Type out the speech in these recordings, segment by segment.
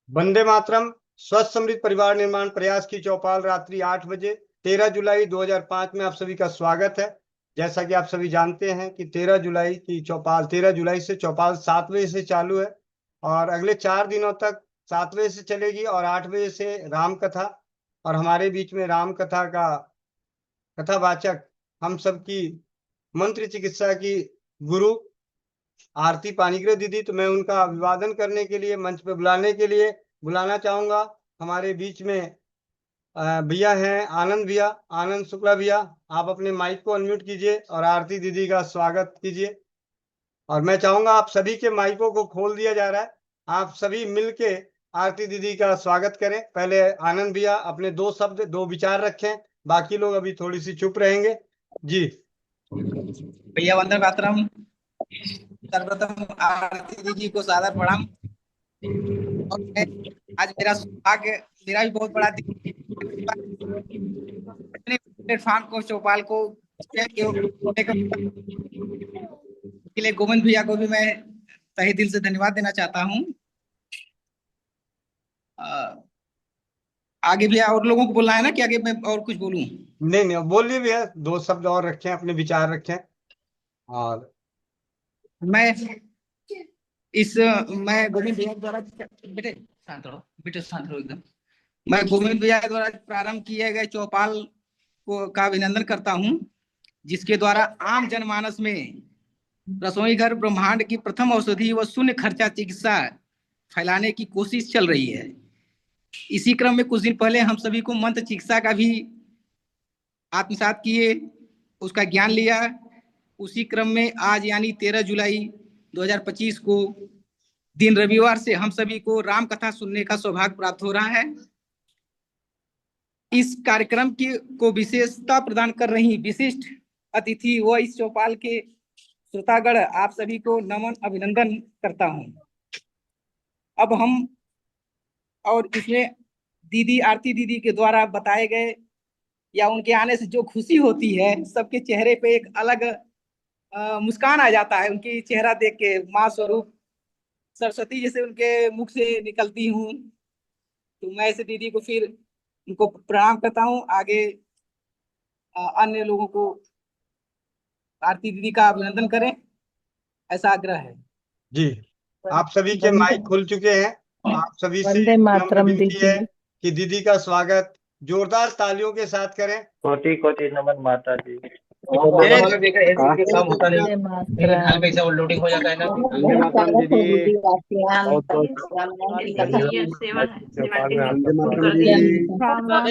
वंदे मातरम। स्वस्थ समृद्ध परिवार निर्माण प्रयास की चौपाल रात्रि 8 बजे 13 जुलाई 2005 में आप सभी का स्वागत है। जैसा कि आप सभी जानते हैं कि 13 जुलाई की चौपाल 13 जुलाई से चौपाल 7 बजे से चालू है और अगले 4 दिनों तक 7 बजे से चलेगी और 8 बजे से राम कथा। और हमारे बीच में राम कथा का कथावाचक हम सबकी मंत्र चिकित्सा की गुरु आरती पानीग्रह दीदी, तो मैं उनका अभिवादन करने के लिए मंच पे बुलाना चाहूंगा। हमारे बीच में भैया हैं आनंद भैया, आनंद शुक्ला भैया। आप अपने माइक को अनम्यूट कीजिए और आरती दीदी का स्वागत कीजिए। और मैं चाहूंगा आप सभी के माइकों को खोल दिया जा रहा है, आप सभी मिलके आरती दीदी का स्वागत करें। पहले आनंद भैया अपने 2 शब्द 2 विचार रखें, बाकी लोग अभी थोड़ी सी चुप रहेंगे। जी भैया वंदे मातरम। सर्वप्रथम आरती दीदी को सादर प्रणाम। और आज मेरा सौभाग्य, मेरा भी बहुत बड़ा प्लेटफॉर्म को चौपाल को के लिए गोविंद भैया को भी मैं तहे दिल से धन्यवाद देना चाहता हूँ। आगे भैया और लोगों को बोलना है ना कि आगे मैं और कुछ बोलूं? नहीं नहीं, बोलिए भैया, 2 शब्द और रखें, अपने विचार रखें। और मैं मैं गोविंद भैया द्वारा बेटे शांत रहो एकदम। मैं गोविंद भैया द्वारा प्रारंभ किए गए चौपाल को का अभिनंदन करता हूं, जिसके द्वारा आम जनमानस में रसोई घर ब्रह्मांड की प्रथम औषधि व शून्य खर्चा चिकित्सा फैलाने की कोशिश चल रही है। इसी क्रम में कुछ दिन पहले हम सभी को मंत्र चिकित्सा का भी आत्मसात किए, उसका ज्ञान लिया। उसी क्रम में आज यानी 13 जुलाई 2025 को दिन रविवार से हम सभी को राम कथा सुनने का सौभाग्य प्राप्त हो रहा है। इस कार्यक्रम को विशेषता प्रदान कर रही विशिष्ट अतिथि व इस चौपाल के श्रोतागण, आप सभी को नमन अभिनंदन करता हूं। अब हम और इसमें दीदी आरती दीदी के द्वारा बताए गए या उनके आने से जो खुशी होती है, सबके चेहरे पे एक अलग मुस्कान आ जाता है। उनकी चेहरा देख के माँ स्वरूप सरस्वती जैसे उनके मुख से निकलती हूँ। तो मैं ऐसे दीदी को फिर उनको प्रणाम करता हूँ। आगे अन्य लोगों को आरती दीदी का अभिनंदन करें, ऐसा आग्रह है। जी, आप सभी के माइक खुल चुके हैं। आप सभी से वंदे नम्र मातरम विनती है दीदी। कि दीदी का स्वागत जोरदार तालियों के साथ करें। कोटि कोटि नमन माता जी। काम होता नहीं, वंदे मातरम। पैसा लोडिंग हो जाता है ना। वंदे मातरम दीदी। बहुत बहुत वंदे मातरम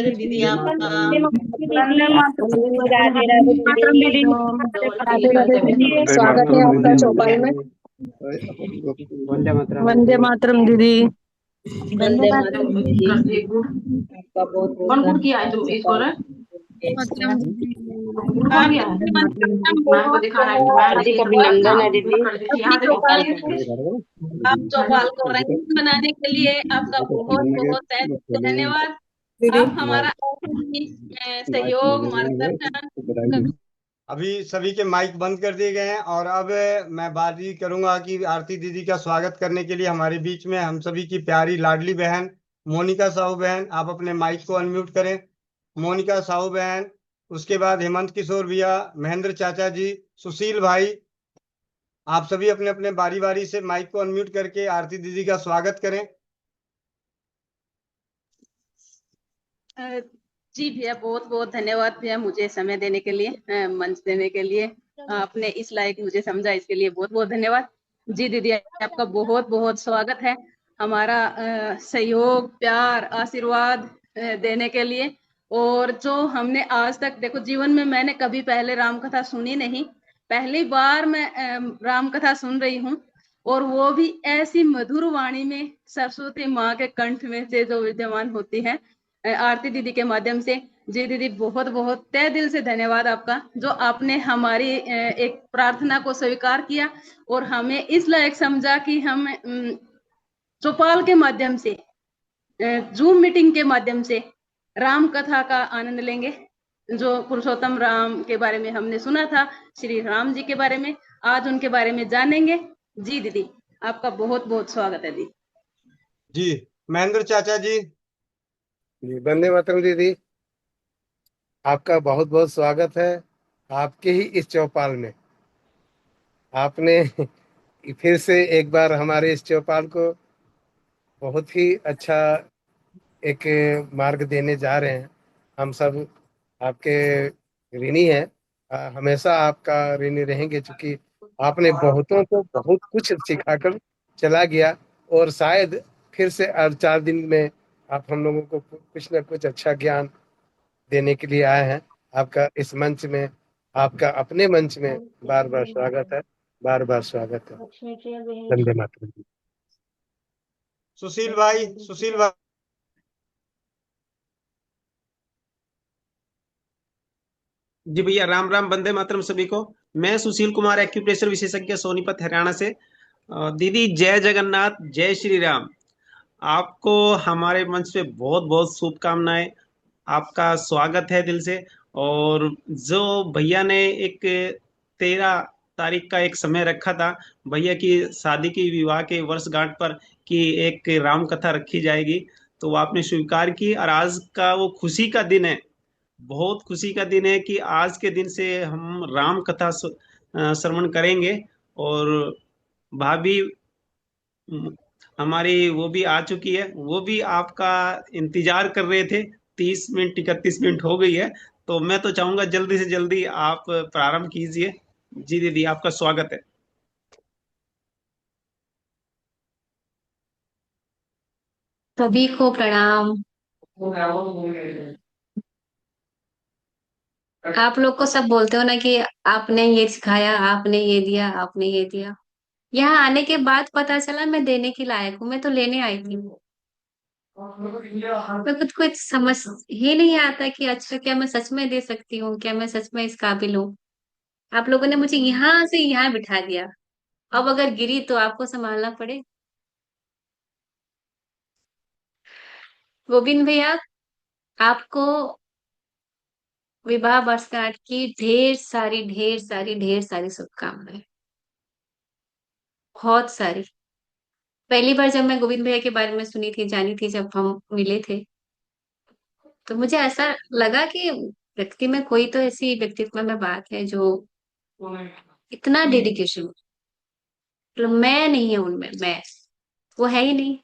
दीदी। दीदी आपका वंदे मातरम। राधे राधे दीदी। राधे राधे दीदी, स्वागत है आपका चौपाल में। वंदे मातरम। वंदे मातरम दीदी। वंदे मातरम दीदी। आपका बहुत बहुत कौन किया है तुम इसको रे? कौन किया है? मैं को दिखाना है। हार्दिक अभिनंदन है दीदी। यहाँ आप चौपाल को रंगीन बनाने के लिए आपका बहुत बहुत तहे दिल से धन्यवाद। आप हमारा सहयोग मार्गदर्शन। अभी सभी के माइक बंद कर दिए गए हैं और अब मैं बारी करूंगा कि आरती दीदी का स्वागत करने के लिए हमारे बीच में हम सभी की प्यारी लाडली बहन मोनिका साहू बहन, आप अपने माइक को अनम्यूट करें। मोनिका साहू बहन, उसके बाद हेमंत किशोर भैया, महेंद्र चाचा जी, सुशील भाई, आप सभी अपने अपने बारी बारी से माइक को अनम्यूट करके आरती दीदी का स्वागत करें। जी भैया, बहुत बहुत धन्यवाद भैया, मुझे समय देने के लिए, मंच देने के लिए, आपने इस लायक मुझे समझा, इसके लिए बहुत बहुत धन्यवाद। जी दीदी, आपका बहुत बहुत स्वागत है हमारा सहयोग, प्यार, आशीर्वाद देने के लिए। और जो हमने आज तक, देखो जीवन में मैंने कभी पहले राम कथा सुनी नहीं, पहली बार मैं राम कथा सुन रही हूँ, और वो भी ऐसी मधुर वाणी में, सरस्वती माँ के कंठ में से जो विद्यमान होती है आरती दीदी के माध्यम से। जी दीदी, बहुत बहुत तहे दिल से धन्यवाद आपका, जो आपने हमारी एक प्रार्थना को स्वीकार किया और हमें इस लायक समझा कि हम चौपाल के माध्यम से, जूम मीटिंग के माध्यम से राम कथा का आनंद लेंगे। जो पुरुषोत्तम राम के बारे में हमने सुना था, श्री राम जी के बारे में, आज उनके बारे में जानेंगे। जी दीदी, आपका बहुत बहुत स्वागत है दी। जी, महेंद्र चाचा जी। जी, वंदे मातरम दीदी। आपका बहुत बहुत स्वागत है आपके ही इस चौपाल में। आपने फिर से एक बार हमारे इस चौपाल को बहुत ही अच्छा एक मार्ग देने जा रहे हैं। हम सब आपके ऋणी हैं। हमेशा आपका ऋणी रहेंगे, क्योंकि आपने बहुतों को बहुत कुछ सिखाकर चला गया। और शायद फिर से 4 दिन में आप हम लोगों को कुछ न कुछ अच्छा ज्ञान देने के लिए आए हैं। आपका इस मंच में, आपका अपने मंच में बार बार स्वागत है। बार बार स्वागत है। वंदे मातरम। सुशील भाई, सुशील भाई। जी भैया, राम राम, वंदे मातरम सभी को। मैं सुशील कुमार, एक्यूप्रेशर विशेषज्ञ, सोनीपत, हरियाणा से। दीदी, जय जगन्नाथ, जय श्री राम। आपको हमारे मंच पे बहुत बहुत शुभकामनाएं। आपका स्वागत है दिल से। और जो भैया ने एक 13 तारीख का एक समय रखा था भैया की शादी की, विवाह के वर्षगांठ पर, कि एक राम कथा रखी जाएगी, तो वो आपने स्वीकार की। और आज का वो खुशी का दिन है, बहुत खुशी का दिन है कि आज के दिन से हम राम कथा श्रवण करेंगे। और भाभी हमारी वो भी आ चुकी है, वो भी आपका इंतजार कर रहे थे। 30 मिनट 31 मिनट हो गई है। तो मैं तो चाहूंगा जल्दी से जल्दी आप प्रारंभ कीजिए। जी दीदी, आपका स्वागत है। सभी को प्रणाम। आप लोग को सब बोलते हो ना कि आपने ये सिखाया, आपने ये दिया, आपने ये दिया। यहाँ आने के बाद पता चला मैं देने के लायक हूँ। मैं तो लेने आई थी। मैं खुद को समझ ही नहीं आता कि अच्छा, क्या मैं सच में दे सकती हूँ? क्या मैं सच में इस काबिल हूँ? आप लोगों ने मुझे यहाँ से यहाँ बिठा दिया। अब अगर गिरी तो आपको संभालना पड़े। गोविंद भैया, आपको विवाह वर्षगांठ की ढेर सारी शुभकामनाएं। बहुत सारी। पहली बार जब मैं गोविंद भैया के बारे में सुनी थी, जानी थी, जब हम मिले थे, तो मुझे ऐसा लगा कि व्यक्ति में कोई तो ऐसी व्यक्तित्व में बात है जो इतना डेडिकेशन, मतलब मैं नहीं है उनमें, मैं, वो है ही नहीं।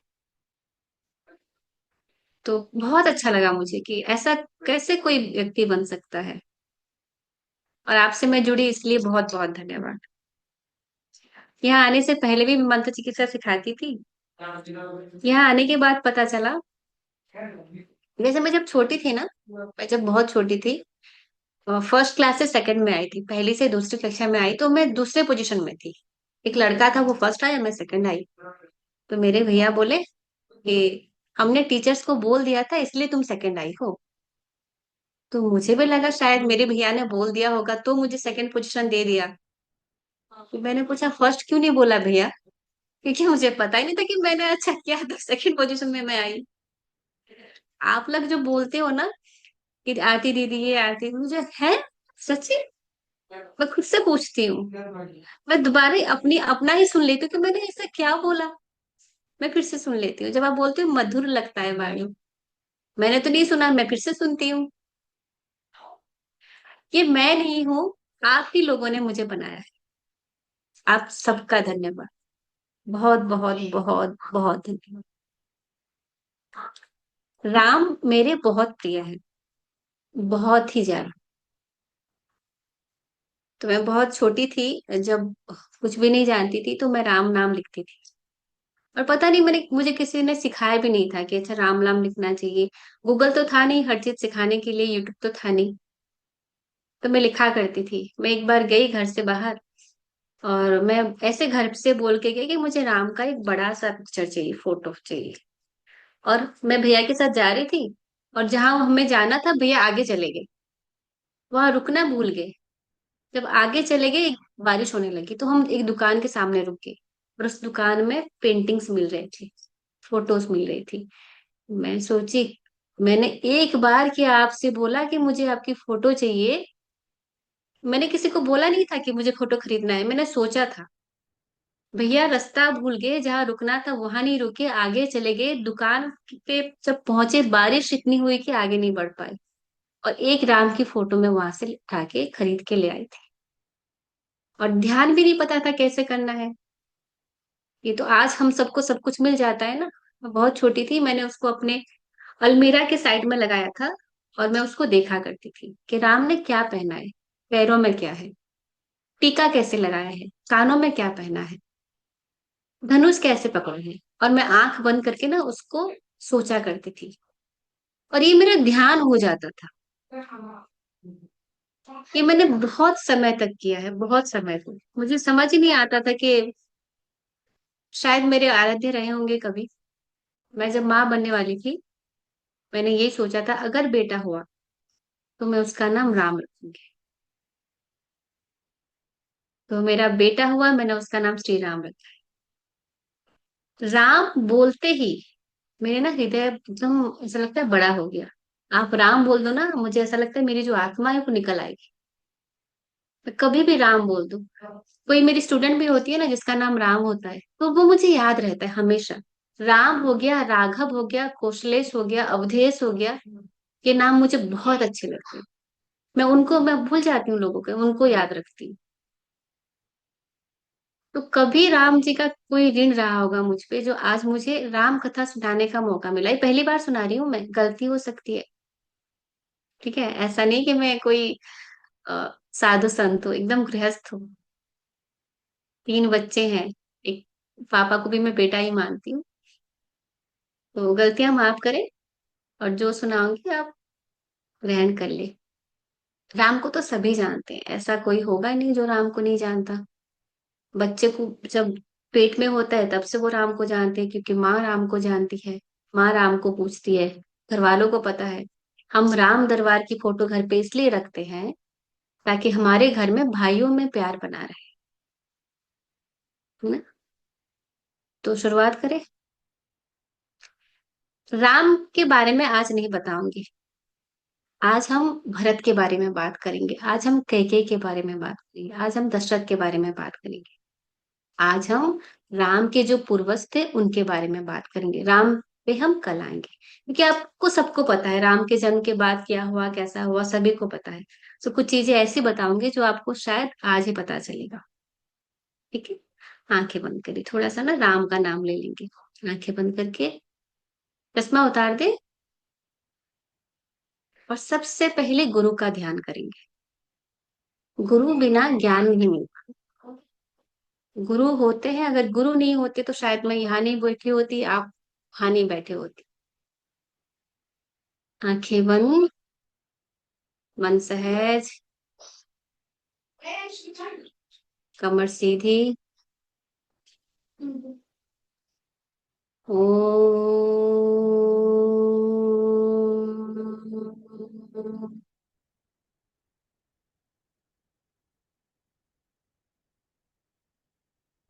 तो बहुत अच्छा लगा मुझे कि ऐसा कैसे कोई व्यक्ति बन सकता है। और आपसे मैं जुड़ी, इसलिए बहुत बहुत धन्यवाद। यहाँ आने से पहले भी मैं मंत्र चिकित्सा सिखाती थी। यहाँ आने के बाद पता चला, जैसे मैं जब छोटी थी ना, मैं जब बहुत छोटी थी, फर्स्ट क्लास से सेकंड में आई थी, पहली से दूसरी कक्षा में आई तो मैं दूसरे पोजीशन में थी। एक लड़का था, वो फर्स्ट आया, मैं सेकंड आई। तो मेरे भैया बोले कि हमने टीचर्स को बोल दिया था, इसलिए तुम सेकंड आई हो। तो मुझे भी लगा शायद मेरे भैया ने बोल दिया होगा तो मुझे सेकंड पोजीशन दे दिया। तो मैंने पूछा फर्स्ट क्यों नहीं बोला भैया, क्योंकि मुझे पता ही नहीं था कि मैंने अच्छा किया तो सेकंड पोजीशन में मैं आई। आप लोग जो बोलते हो ना कि आरती दीदी, ये आरती, मुझे है सच्ची, मैं खुद से पूछती हूँ। मैं दोबारा अपनी अपना ही सुन लेती हूँ कि मैंने ऐसा क्या बोला। मैं फिर से सुन लेती हूँ। जब आप बोलते हो मधुर लगता है वाणी, मैंने तो नहीं सुना, मैं फिर से सुनती हूँ। ये मैं नहीं हूँ, आप ही लोगों ने मुझे बनाया है। आप सबका धन्यवाद। बहुत बहुत बहुत बहुत धन्यवाद। राम मेरे बहुत प्रिय है, बहुत ही ज्यादा। तो मैं बहुत छोटी थी, जब कुछ भी नहीं जानती थी, तो मैं राम नाम लिखती थी। और पता नहीं, मैंने मुझे किसी ने सिखाया भी नहीं था कि अच्छा राम नाम लिखना चाहिए। गूगल तो था नहीं हर चीज सिखाने के लिए, यूट्यूब तो था नहीं। तो मैं लिखा करती थी। मैं एक बार गई घर से बाहर, और मैं ऐसे घर से बोल के गई कि मुझे राम का एक बड़ा सा पिक्चर चाहिए, फोटो चाहिए। और मैं भैया के साथ जा रही थी, और जहां हमें जाना था भैया आगे चले गए, वहां रुकना भूल गए। जब आगे चले गए, बारिश होने लगी, तो हम एक दुकान के सामने रुक गए। और उस दुकान में पेंटिंग्स मिल रही थी, फोटोज मिल रही थी। मैं सोची, मैंने एक बार क्या आपसे बोला कि मुझे आपकी फोटो चाहिए? मैंने किसी को बोला नहीं था कि मुझे फोटो खरीदना है, मैंने सोचा था। भैया रास्ता भूल गए, जहाँ रुकना था वहां नहीं रुके, आगे चले गए। दुकान पे जब पहुंचे बारिश इतनी हुई कि आगे नहीं बढ़ पाए, और एक राम की फोटो में वहां से उठा के खरीद के ले आई थी। और ध्यान भी नहीं पता था कैसे करना है। ये तो आज हम सबको सब कुछ मिल जाता है ना। मैं बहुत छोटी थी, मैंने उसको अपने अलमीरा के साइड में लगाया था, और मैं उसको देखा करती थी कि राम ने क्या पहना है, पैरों में क्या है, टीका कैसे लगाया है, कानों में क्या पहना है, धनुष कैसे पकड़ा है। और मैं आंख बंद करके ना उसको सोचा करती थी, और ये मेरा ध्यान हो जाता था। ये मैंने बहुत समय तक किया है, बहुत समय तक मुझे समझ ही नहीं आता था कि शायद मेरे आराध्य रहे होंगे कभी। मैं जब माँ बनने वाली थी, मैंने यही सोचा था अगर बेटा हुआ तो मैं उसका नाम राम रखूंगी। तो मेरा बेटा हुआ, मैंने उसका नाम श्री राम रखा। राम बोलते ही मेरे ना हृदय एकदम ऐसा लगता है बड़ा हो गया। आप राम बोल दो ना, मुझे ऐसा लगता है मेरी जो आत्मा है वो निकल आएगी। मैं कभी भी राम बोल दूं। कोई मेरी स्टूडेंट भी होती है ना जिसका नाम राम होता है, तो वो मुझे याद रहता है हमेशा। राम हो गया, राघव हो गया, कौशलेश हो गया, अवधेश हो गया, ये नाम मुझे बहुत अच्छे लगते हैं। मैं भूल जाती हूँ लोगों के, उनको याद रखती हूँ। तो कभी राम जी का कोई ऋण रहा होगा मुझ पे, जो आज मुझे राम कथा सुनाने का मौका मिला। ये पहली बार सुना रही हूँ मैं, गलती हो सकती है। ठीक है, ऐसा नहीं कि मैं कोई साधु संत हूँ, एकदम गृहस्थ हूँ। 3 बच्चे हैं, एक पापा को भी मैं बेटा ही मानती हूँ। तो गलतियां माफ करें, और जो सुनाऊंगी आप ग्रहण कर ले। राम को तो सभी जानते हैं, ऐसा कोई होगा ही नहीं जो राम को नहीं जानता। बच्चे को जब पेट में होता है तब से वो राम को जानते हैं, क्योंकि माँ राम को जानती है, माँ राम को पूछती है, घर वालों को पता है। हम राम दरबार की फोटो घर पे इसलिए रखते हैं ताकि हमारे घर में भाइयों में प्यार बना रहे, है ना। तो शुरुआत करें। राम के बारे में आज नहीं बताऊंगी। आज हम भरत के बारे में बात करेंगे, आज हम कैकेयी के बारे में बात करेंगे, आज हम दशरथ के बारे में बात करेंगे। आज हम राम के जो पूर्वज थे उनके बारे में बात करेंगे। राम पे हम कल आएंगे, क्योंकि आपको सबको पता है राम के जन्म के बाद क्या हुआ कैसा हुआ, सभी को पता है। तो कुछ चीजें ऐसी बताऊंगी जो आपको शायद आज ही पता चलेगा। ठीक है, आंखें बंद करिए, थोड़ा सा ना राम का नाम ले लेंगे। आंखें बंद करके चश्मा उतार दे, और सबसे पहले गुरु का ध्यान करेंगे। गुरु बिना ज्ञान नहीं मिलता। गुरु होते हैं, अगर गुरु नहीं होते तो शायद मैं यहाँ नहीं बैठी होती, आप वहां नहीं बैठे होते। आंखें बंद, मन सहज, कमर सीधी। ओम।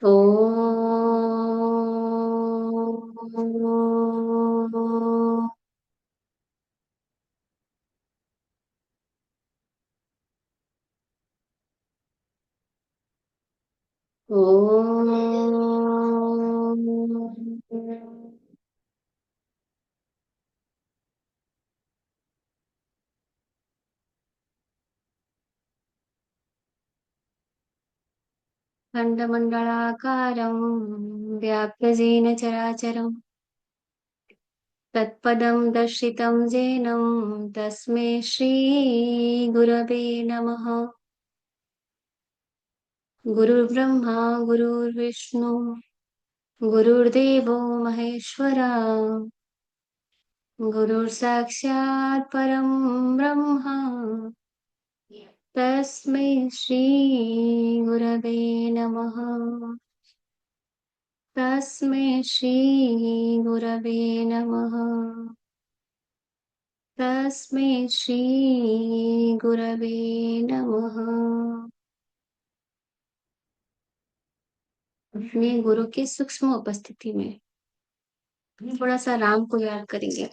ओम। ओम। खण्डमण्डलाकारं व्याप्य येन चराचरम् तत्पदं दर्शितं येन तस्मै श्रीगुरवे नमः। गुरुर्ब्रह्मा गुरुर्विष्णु गुरुर्देवो महेश्वरा, गुरुर्साक्षात् परं ब्रह्म, तस्मै श्रीगुरवे नमः। तस्मै श्रीगुरवे नमः। तस्मै श्रीगुरवे नमः। अपने गुरु की सूक्ष्म उपस्थिति में थोड़ा सा राम को याद करेंगे।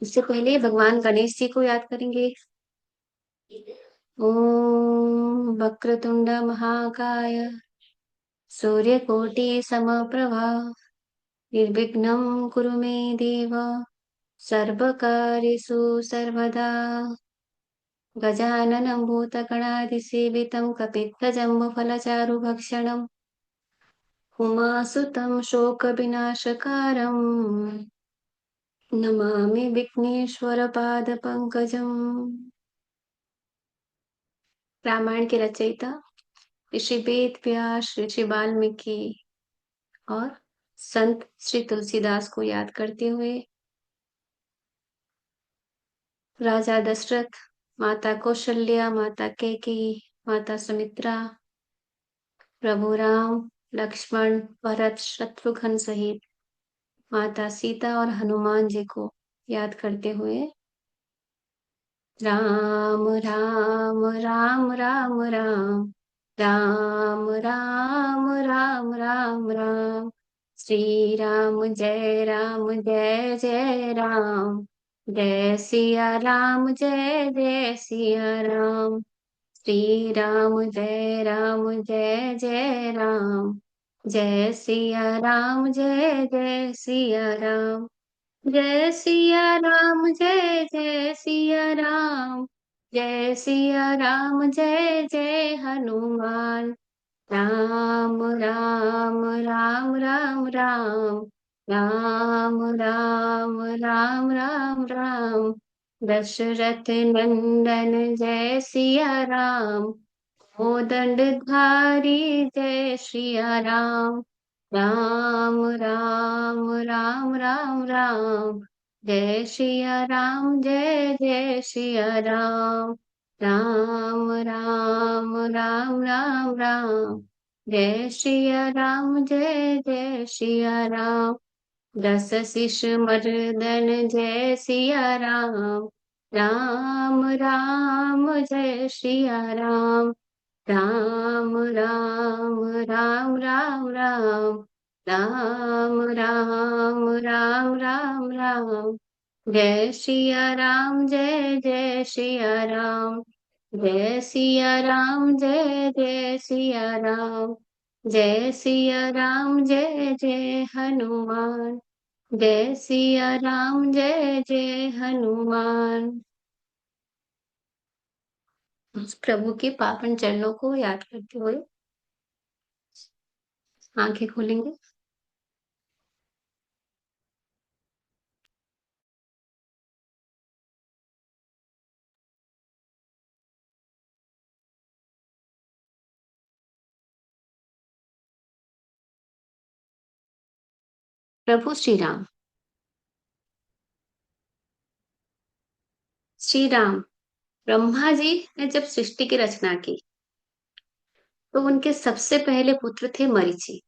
उससे पहले भगवान गणेश जी को याद करेंगे। ओम वक्रतुंड महाकाय सूर्यकोटि समप्रभा निर्विघ्नं कुरु मे देव सर्वकार्येषु सर्वदा। गजाननं भूतगणाधिसेवितं कपित्थजम्बुफलचारुभक्षणम् उमासुतं शोकविनाशकारम् नमामि विघ्नेश्वरपादपङ्कजम्। रामायण के रचयिता ऋषि वेद व्यास, ऋषि वाल्मीकि और संत श्री तुलसीदास को याद करते हुए राजा दशरथ, माता कौशल्या, माता कैकेयी, माता सुमित्रा, प्रभु राम, लक्ष्मण, भरत, शत्रुघ्न सहित माता सीता और हनुमान जी को याद करते हुए राम राम राम राम राम राम राम राम राम राम श्री राम जय जय राम जय सिया राम जय सिया राम श्री राम जय जय राम जय सिया राम जय सिया राम जय सिया राम जय सिया राम जय सिया राम जय हनुमान राम राम राम राम राम राम राम राम राम राम दशरथ नंदन जय सिया राम कोदंडधारी जय सिया राम राम राम राम राम राम जय सिया राम जय सिया राम राम राम राम राम राम जय सिया राम जय सिया राम दस शिष मर्दन जय सिया राम राम राम जय सिया राम राम राम राम राम राम राम राम राम राम राम जय सिया राम जय सिया राम जय सिया राम जय सिया राम जय सिया राम जय हनुमान जय सिया राम जय हनुमान। उस प्रभु के पावन चरणों को याद करते हुए आंखें खोलेंगे। प्रभु श्री राम। श्री राम ब्रह्मा जी ने जब सृष्टि की रचना की तो उनके सबसे पहले पुत्र थे मरीचि।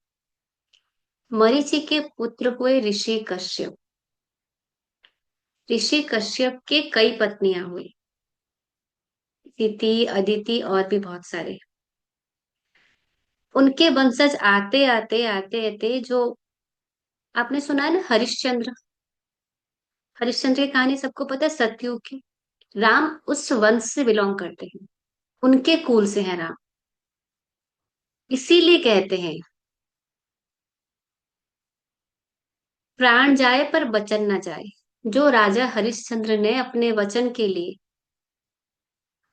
मरीचि के पुत्र हुए ऋषि कश्यप। ऋषि कश्यप के कई पत्नियां हुई, दिति, अदिति और भी बहुत सारे। उनके वंशज आते आते आते आते जो आपने सुना है ना हरिश्चंद्र, हरिश्चंद्र की कहानी सबको पता है, सतयुग की। राम उस वंश से बिलोंग करते हैं, उनके कुल से हैं राम। इसीलिए कहते हैं प्राण जाए पर वचन न जाए। जो राजा हरिश्चंद्र ने अपने वचन के लिए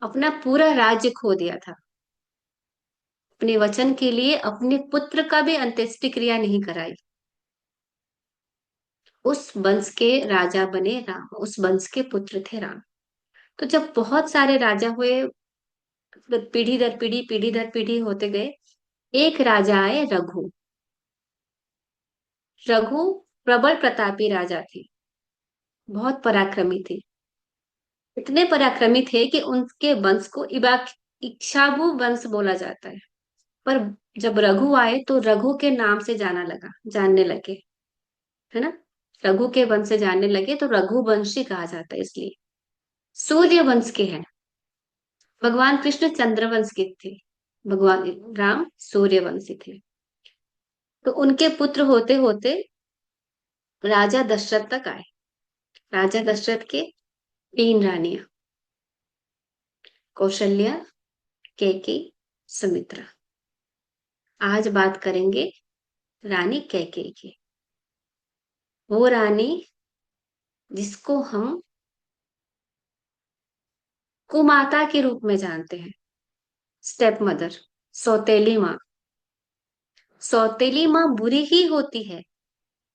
अपना पूरा राज्य खो दिया था, अपने वचन के लिए अपने पुत्र का भी अंत्येष्टि क्रिया नहीं कराई, उस वंश के राजा बने राम, उस वंश के पुत्र थे राम। तो जब बहुत सारे राजा हुए, पीढ़ी दर पीढ़ी होते गए, एक राजा आए रघु। रघु प्रबल प्रतापी राजा थे, बहुत पराक्रमी थे। इतने पराक्रमी थे कि उनके वंश को इक्ष्वाकु वंश बोला जाता है। पर जब रघु आए तो रघु के नाम से जानने लगे, है ना। रघु के वंश से जानने लगे तो रघुवंशी कहा जाता है। इसलिए सूर्य वंश के हैं, भगवान कृष्ण चंद्रवंश के थे, भगवान राम सूर्यवंशी थे। तो उनके पुत्र होते होते राजा दशरथ तक आए। राजा दशरथ के 3 रानियां, कौशल्या, कैकेयी, सुमित्रा। आज बात करेंगे रानी कैकेयी की। वो रानी जिसको हम कुमाता के रूप में जानते हैं, स्टेप मदर, सौतेली माँ। सौतेली माँ बुरी ही होती है,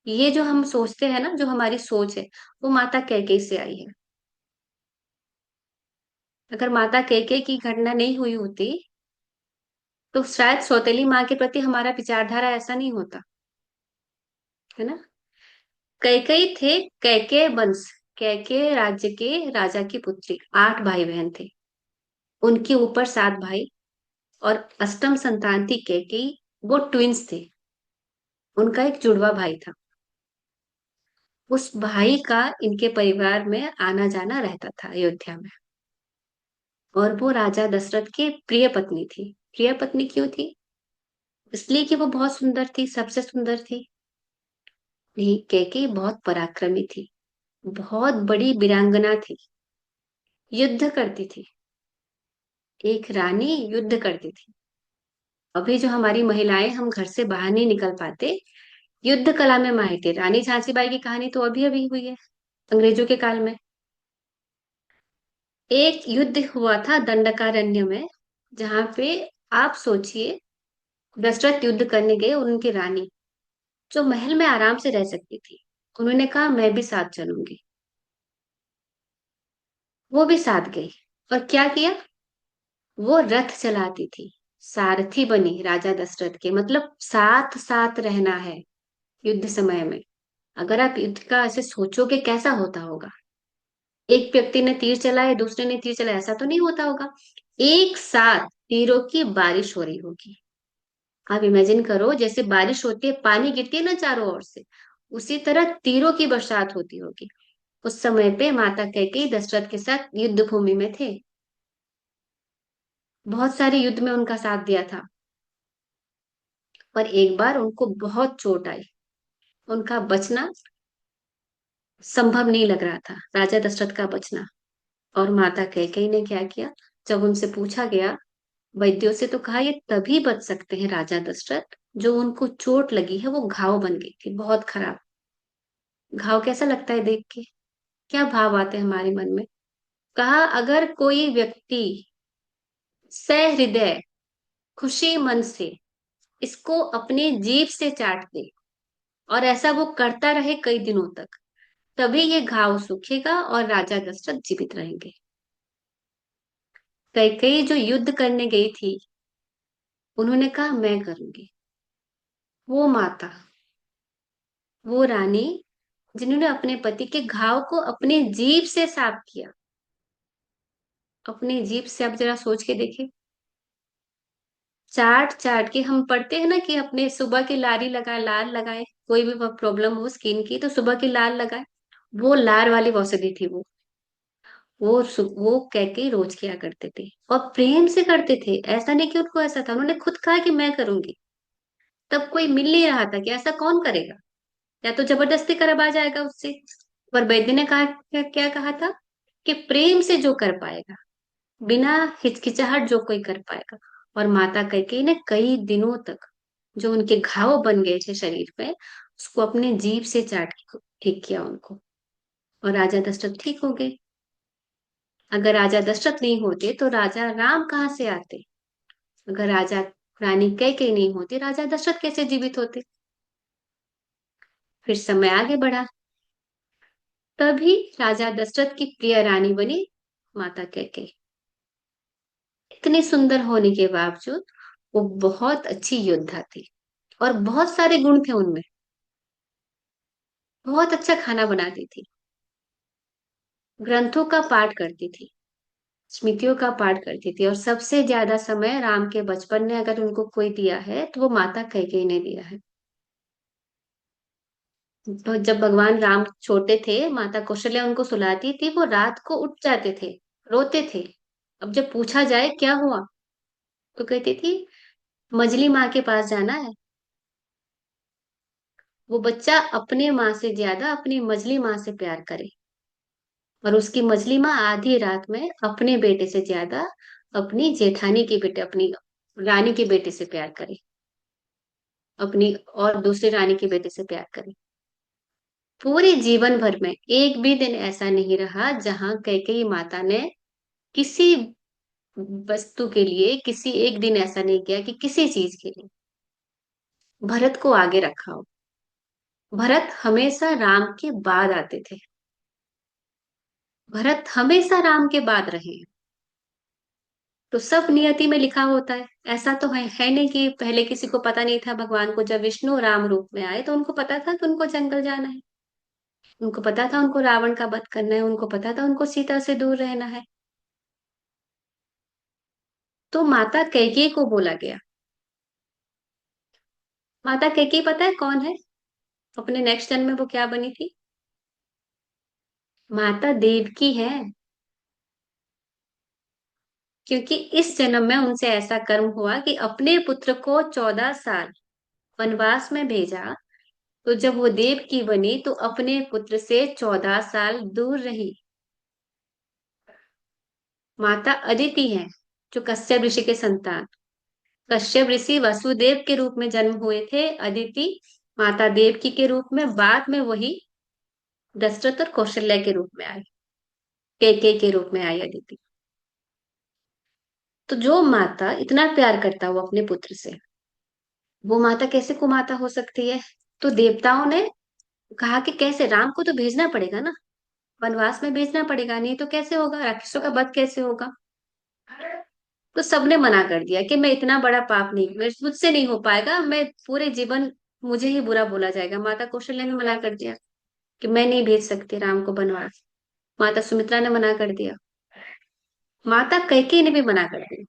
ये जो हम सोचते हैं ना, जो हमारी सोच है, वो माता कैकेयी से आई है। अगर माता कैकेयी की घटना नहीं हुई होती तो शायद सौतेली माँ के प्रति हमारा विचारधारा ऐसा नहीं होता, है ना। कैकेयी थे कैकेय वंश, कैकेय राज्य के राजा की पुत्री। 8 भाई बहन थे, उनके ऊपर 7 भाई, और अष्टम संतान थी कैकेयी। वो ट्विंस थे, उनका एक जुड़वा भाई था। उस भाई का इनके परिवार में आना जाना रहता था अयोध्या में। और वो राजा दशरथ की प्रिय पत्नी थी। प्रिय पत्नी क्यों थी? इसलिए कि वो बहुत सुंदर थी, सबसे सुंदर थी? नहीं, कैकेयी बहुत पराक्रमी थी, बहुत बड़ी वीरांगना थी, युद्ध करती थी। एक रानी युद्ध करती थी। अभी जो हमारी महिलाएं, हम घर से बाहर नहीं निकल पाते, युद्ध कला में माहिर थे। रानी झांसीबाई की कहानी तो अभी अभी हुई है, अंग्रेजों के काल में। एक युद्ध हुआ था दंडकारण्य में, जहां पे आप सोचिए, दशरथ युद्ध करने गए, और उनकी रानी जो महल में आराम से रह सकती थी, उन्होंने कहा मैं भी साथ चलूंगी। वो भी साथ गई, और क्या किया? वो रथ चलाती थी, सारथी बनी राजा दशरथ के। मतलब साथ साथ रहना है युद्ध समय में। अगर आप युद्ध का ऐसे सोचोगे कैसा होता होगा, एक व्यक्ति ने तीर चलाया, दूसरे ने तीर चलाया, ऐसा तो नहीं होता होगा। एक साथ तीरों की बारिश हो रही होगी। आप इमेजिन करो, जैसे बारिश होती है, पानी गिरती है ना चारों ओर से, उसी तरह तीरों की बरसात होती होगी। उस समय पे माता कैकेयी दशरथ के साथ युद्ध भूमि में थे। बहुत सारे युद्ध में उनका साथ दिया था। पर एक बार उनको बहुत चोट आई, उनका बचना संभव नहीं लग रहा था, राजा दशरथ का बचना। और माता कैकेयी ने क्या किया? जब उनसे पूछा गया, वैद्यों से, तो कहा ये तभी बच सकते हैं राजा दशरथ, जो उनको चोट लगी है, वो घाव बन गई थी बहुत खराब। घाव कैसा लगता है देख के? क्या भाव आते हैं हमारे मन में? कहा अगर कोई व्यक्ति सहृदय, खुशी मन से इसको अपनी जीभ से चाट दे, और ऐसा वो करता रहे कई दिनों तक, तभी ये घाव सूखेगा और राजा दशरथ जीवित रहेंगे। कैकेयी जो युद्ध करने गई थी, उन्होंने कहा मैं करूंगी। वो माता, वो रानी, जिन्होंने अपने पति के घाव को अपने जीभ से साफ किया। अपने जीभ से, आप जरा सोच के देखें। चाट चाट के, हम पढ़ते हैं ना कि अपने सुबह की लारी लगाए, लार लगाए, कोई भी प्रॉब्लम हो स्किन की तो सुबह की लार लगाए। वो लार वाली औषधि थी वो कह के रोज किया करते थे, और प्रेम से करते थे। ऐसा नहीं कि उनको ऐसा था, उन्होंने खुद कहा कि मैं करूंगी। तब कोई मिल नहीं रहा था कि ऐसा कौन करेगा, या तो जबरदस्ती करवा जाएगा उससे। पर वैद्य ने कहा, क्या कहा था? कि प्रेम से जो कर पाएगा, बिना हिचकिचाहट जो कोई कर पाएगा। और माता कैकेयी ने कई दिनों तक जो उनके घाव बन गए थे शरीर पे, उसको अपने जीभ से चाट के ठीक किया उनको, और राजा दशरथ ठीक हो गए। अगर राजा दशरथ नहीं होते तो राजा राम कहाँ से आते? अगर राजा रानी कैकेयी नहीं होती, राजा दशरथ कैसे जीवित होते? फिर समय आगे बढ़ा, तभी राजा दशरथ की प्रिय रानी बनी माता कैकेयी। इतनी सुंदर होने के बावजूद वो बहुत अच्छी योद्धा थी, और बहुत सारे गुण थे उनमें। बहुत अच्छा खाना बनाती थी, ग्रंथों का पाठ करती थी, स्मृतियों का पाठ करती थी, और सबसे ज्यादा समय राम के बचपन ने अगर उनको कोई दिया है तो वो माता कैकेयी ने दिया है। तो जब भगवान राम छोटे थे, माता कौशल्या उनको सुलाती थी, वो रात को उठ जाते थे, रोते थे। अब जब पूछा जाए क्या हुआ, तो कहती थी मजली माँ के पास जाना है। वो बच्चा अपने माँ से ज्यादा अपनी मजली माँ से प्यार करे, और उसकी मजली माँ आधी रात में अपने बेटे से ज्यादा अपनी जेठानी के बेटे, अपनी रानी के बेटे से प्यार करे। अपनी और दूसरी रानी के बेटे से प्यार करें। पूरे जीवन भर में एक भी दिन ऐसा नहीं रहा जहां कैकेयी माता ने किसी वस्तु के लिए, किसी एक दिन ऐसा नहीं किया कि किसी चीज के लिए भरत को आगे रखा हो। भरत हमेशा राम के बाद आते थे, भरत हमेशा राम के बाद रहे हैं। तो सब नियति में लिखा होता है। ऐसा तो है नहीं कि पहले किसी को पता नहीं था भगवान को। जब विष्णु राम रूप में आए तो उनको पता था कि उनको जंगल जाना है, उनको पता था उनको रावण का वध करना है, उनको पता था उनको सीता से दूर रहना है। तो माता कैकेयी को बोला गया। माता कैकेयी पता है कौन है? अपने नेक्स्ट जन्म में वो क्या बनी थी? माता देवकी है। क्योंकि इस जन्म में उनसे ऐसा कर्म हुआ कि अपने पुत्र को 14 साल वनवास में भेजा, तो जब वो देवकी बनी तो अपने पुत्र से 14 साल दूर रही। माता अदिति है, जो कश्यप ऋषि के संतान। कश्यप ऋषि वसुदेव के रूप में जन्म हुए थे, अदिति माता देवकी के रूप में। बाद में वही दशरथ और कौशल्या के रूप में आई, कैकेयी के रूप में आई अदिति। तो जो माता इतना प्यार करता हो अपने पुत्र से, वो माता कैसे कुमाता हो सकती है? तो देवताओं ने कहा कि कैसे, राम को तो भेजना पड़ेगा ना, वनवास में भेजना पड़ेगा, नहीं तो कैसे होगा, राक्षसों का वध कैसे होगा? तो सबने मना कर दिया कि मैं इतना बड़ा पाप नहीं, मुझसे नहीं हो पाएगा, मैं पूरे जीवन मुझे ही बुरा बोला जाएगा। माता कौशल्या ने मना कर दिया कि मैं नहीं भेज सकती राम को वनवास। माता सुमित्रा ने मना कर दिया। माता कैकेयी ने भी मना कर दिया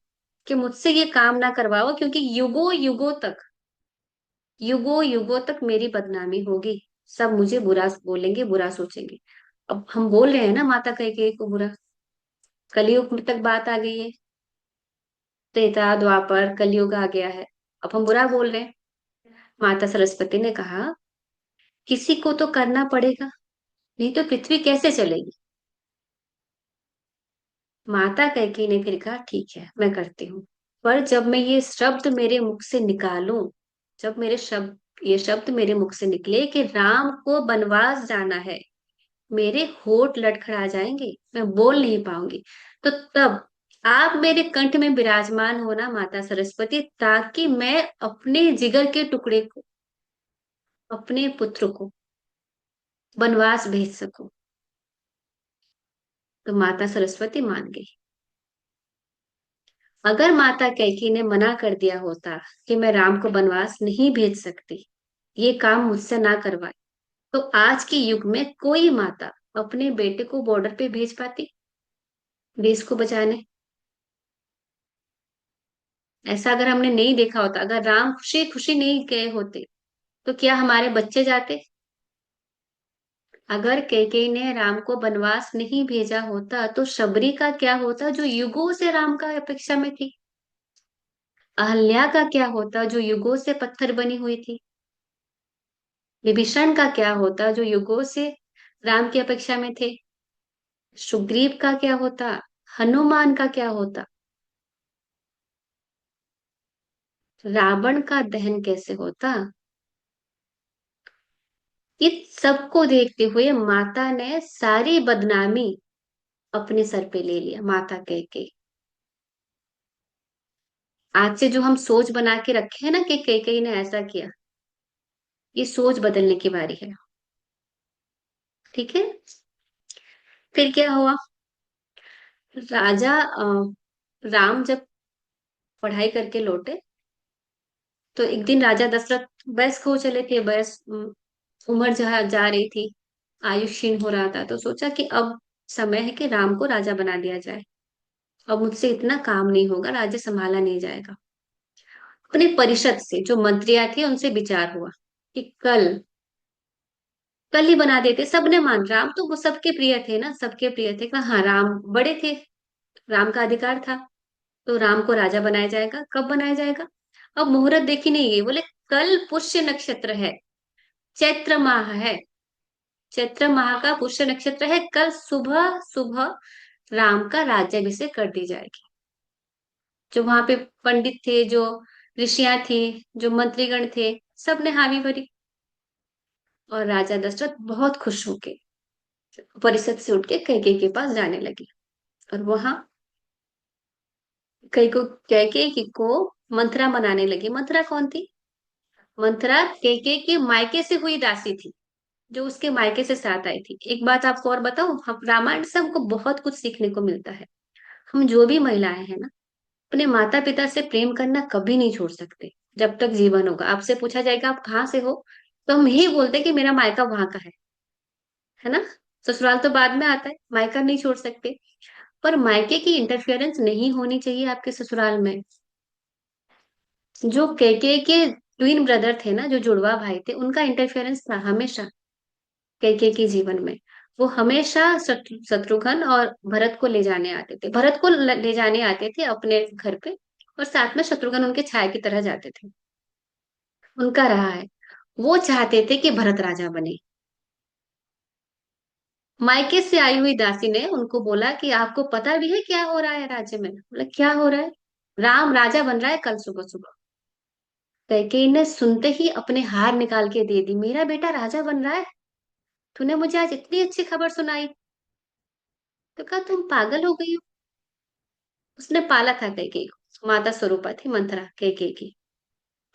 कि मुझसे ये काम ना करवाओ, क्योंकि युगों युगों तक मेरी बदनामी होगी, सब मुझे बुरा बोलेंगे, बुरा सोचेंगे। अब हम बोल रहे हैं ना माता कैकेयी को बुरा, कलयुग में तक बात आ गई है, त्रेता द्वापर कलयुग आ गया है, अब हम बुरा बोल रहे हैं। माता सरस्वती ने कहा किसी को तो करना पड़ेगा, नहीं तो पृथ्वी कैसे चलेगी। माता कैकेयी ने फिर कहा ठीक है मैं करती हूँ, पर जब मैं ये शब्द मेरे मुख से निकालूं, जब ये शब्द मेरे मुख से निकले कि राम को वनवास जाना है, मेरे होठ लड़खड़ा जाएंगे, मैं बोल नहीं पाऊंगी। तो तब आप मेरे कंठ में विराजमान होना माता सरस्वती, ताकि मैं अपने जिगर के टुकड़े को, अपने पुत्र को वनवास भेज सकूं। तो माता सरस्वती मान गई। अगर माता कैकेयी ने मना कर दिया होता कि मैं राम को वनवास नहीं भेज सकती, ये काम मुझसे ना करवाए, तो आज के युग में कोई माता अपने बेटे को बॉर्डर पे भेज पाती देश को बचाने? ऐसा अगर हमने नहीं देखा होता, अगर राम खुशी खुशी नहीं गए होते, तो क्या हमारे बच्चे जाते? अगर कैकेयी ने राम को वनवास नहीं भेजा होता, तो शबरी का क्या होता, जो युगों से राम का अपेक्षा में थी? अहल्या का क्या होता, जो युगों से पत्थर बनी हुई थी? विभीषण का क्या होता, जो युगों से राम की अपेक्षा में थे? सुग्रीव का क्या होता? हनुमान का क्या होता? रावण का दहन कैसे होता? इस सबको देखते हुए माता ने सारी बदनामी अपने सर पे ले लिया, माता कह के। आज से जो हम सोच बना के रखे हैं ना कि कैकेयी ने ऐसा किया, ये सोच बदलने की बारी है। ठीक है। फिर क्या हुआ? राम जब पढ़ाई करके लौटे, तो एक दिन राजा दशरथ वयस्क हो चले थे, उम्र जहाँ जा रही थी, आयु क्षीण हो रहा था, तो सोचा कि अब समय है कि राम को राजा बना दिया जाए। अब मुझसे इतना काम नहीं होगा, राज्य संभाला नहीं जाएगा। अपने परिषद से जो मंत्रियां थे उनसे विचार हुआ कि कल ही बना देते। सबने मान, राम तो वो सबके प्रिय थे ना, सबके प्रिय थे, कहा हाँ राम बड़े थे, राम का अधिकार था, तो राम को राजा बनाया जाएगा। कब बनाया जाएगा? अब मुहूर्त देखी नहीं गई, बोले कल पुष्य नक्षत्र है, चैत्र माह है, चैत्र माह का पुष्य नक्षत्र है, कल सुबह सुबह राम का राज्याभिषेक कर दी जाएगी। जो वहां पे पंडित थे, जो ऋषियां थी, जो मंत्रीगण थे, सबने हामी भरी और राजा दशरथ बहुत खुश होके परिषद से उठ के कैकेयी के पास जाने लगे और वहां कैकेयी को मंथरा मनाने लगी। मंथरा कौन थी? मंथरा कैकेयी के मायके से हुई दासी थी, जो उसके मायके से साथ आई थी। एक बात आपको और बताऊं, हम रामायण से हमको बहुत कुछ सीखने को मिलता है। हम जो भी महिलाएं हैं ना, अपने माता पिता से प्रेम करना कभी नहीं छोड़ सकते जब तक जीवन होगा। आपसे पूछा जाएगा आप कहाँ से हो, तो हम यही बोलते हैं कि मेरा मायका वहां का है ना। ससुराल तो बाद में आता है, मायका नहीं छोड़ सकते। पर मायके की इंटरफेरेंस नहीं होनी चाहिए आपके ससुराल में। जो कैकेयी के ट्विन ब्रदर थे ना, जो जुड़वा भाई थे, उनका इंटरफेरेंस था हमेशा कैकेयी के जीवन में। वो हमेशा शत्रुघ्न और भरत को ले जाने आते थे, भरत को ले जाने आते थे अपने घर पे, और साथ में शत्रुघ्न उनके छाया की तरह जाते थे। उनका रहा है, वो चाहते थे कि भरत राजा बने। मायके से आई हुई दासी ने उनको बोला कि आपको पता भी है क्या हो रहा है राज्य में? बोला क्या हो रहा है? राम राजा बन रहा है कल सुबह सुबह। कैकेयी ने सुनते ही अपने हार निकाल के दे दी, मेरा बेटा राजा बन रहा है? तूने मुझे आज इतनी अच्छी खबर सुनाई? तो कहा तुम पागल हो गई हो। उसने पाला था कैकेयी को, माता स्वरूपा थी मंथरा कैकेयी की।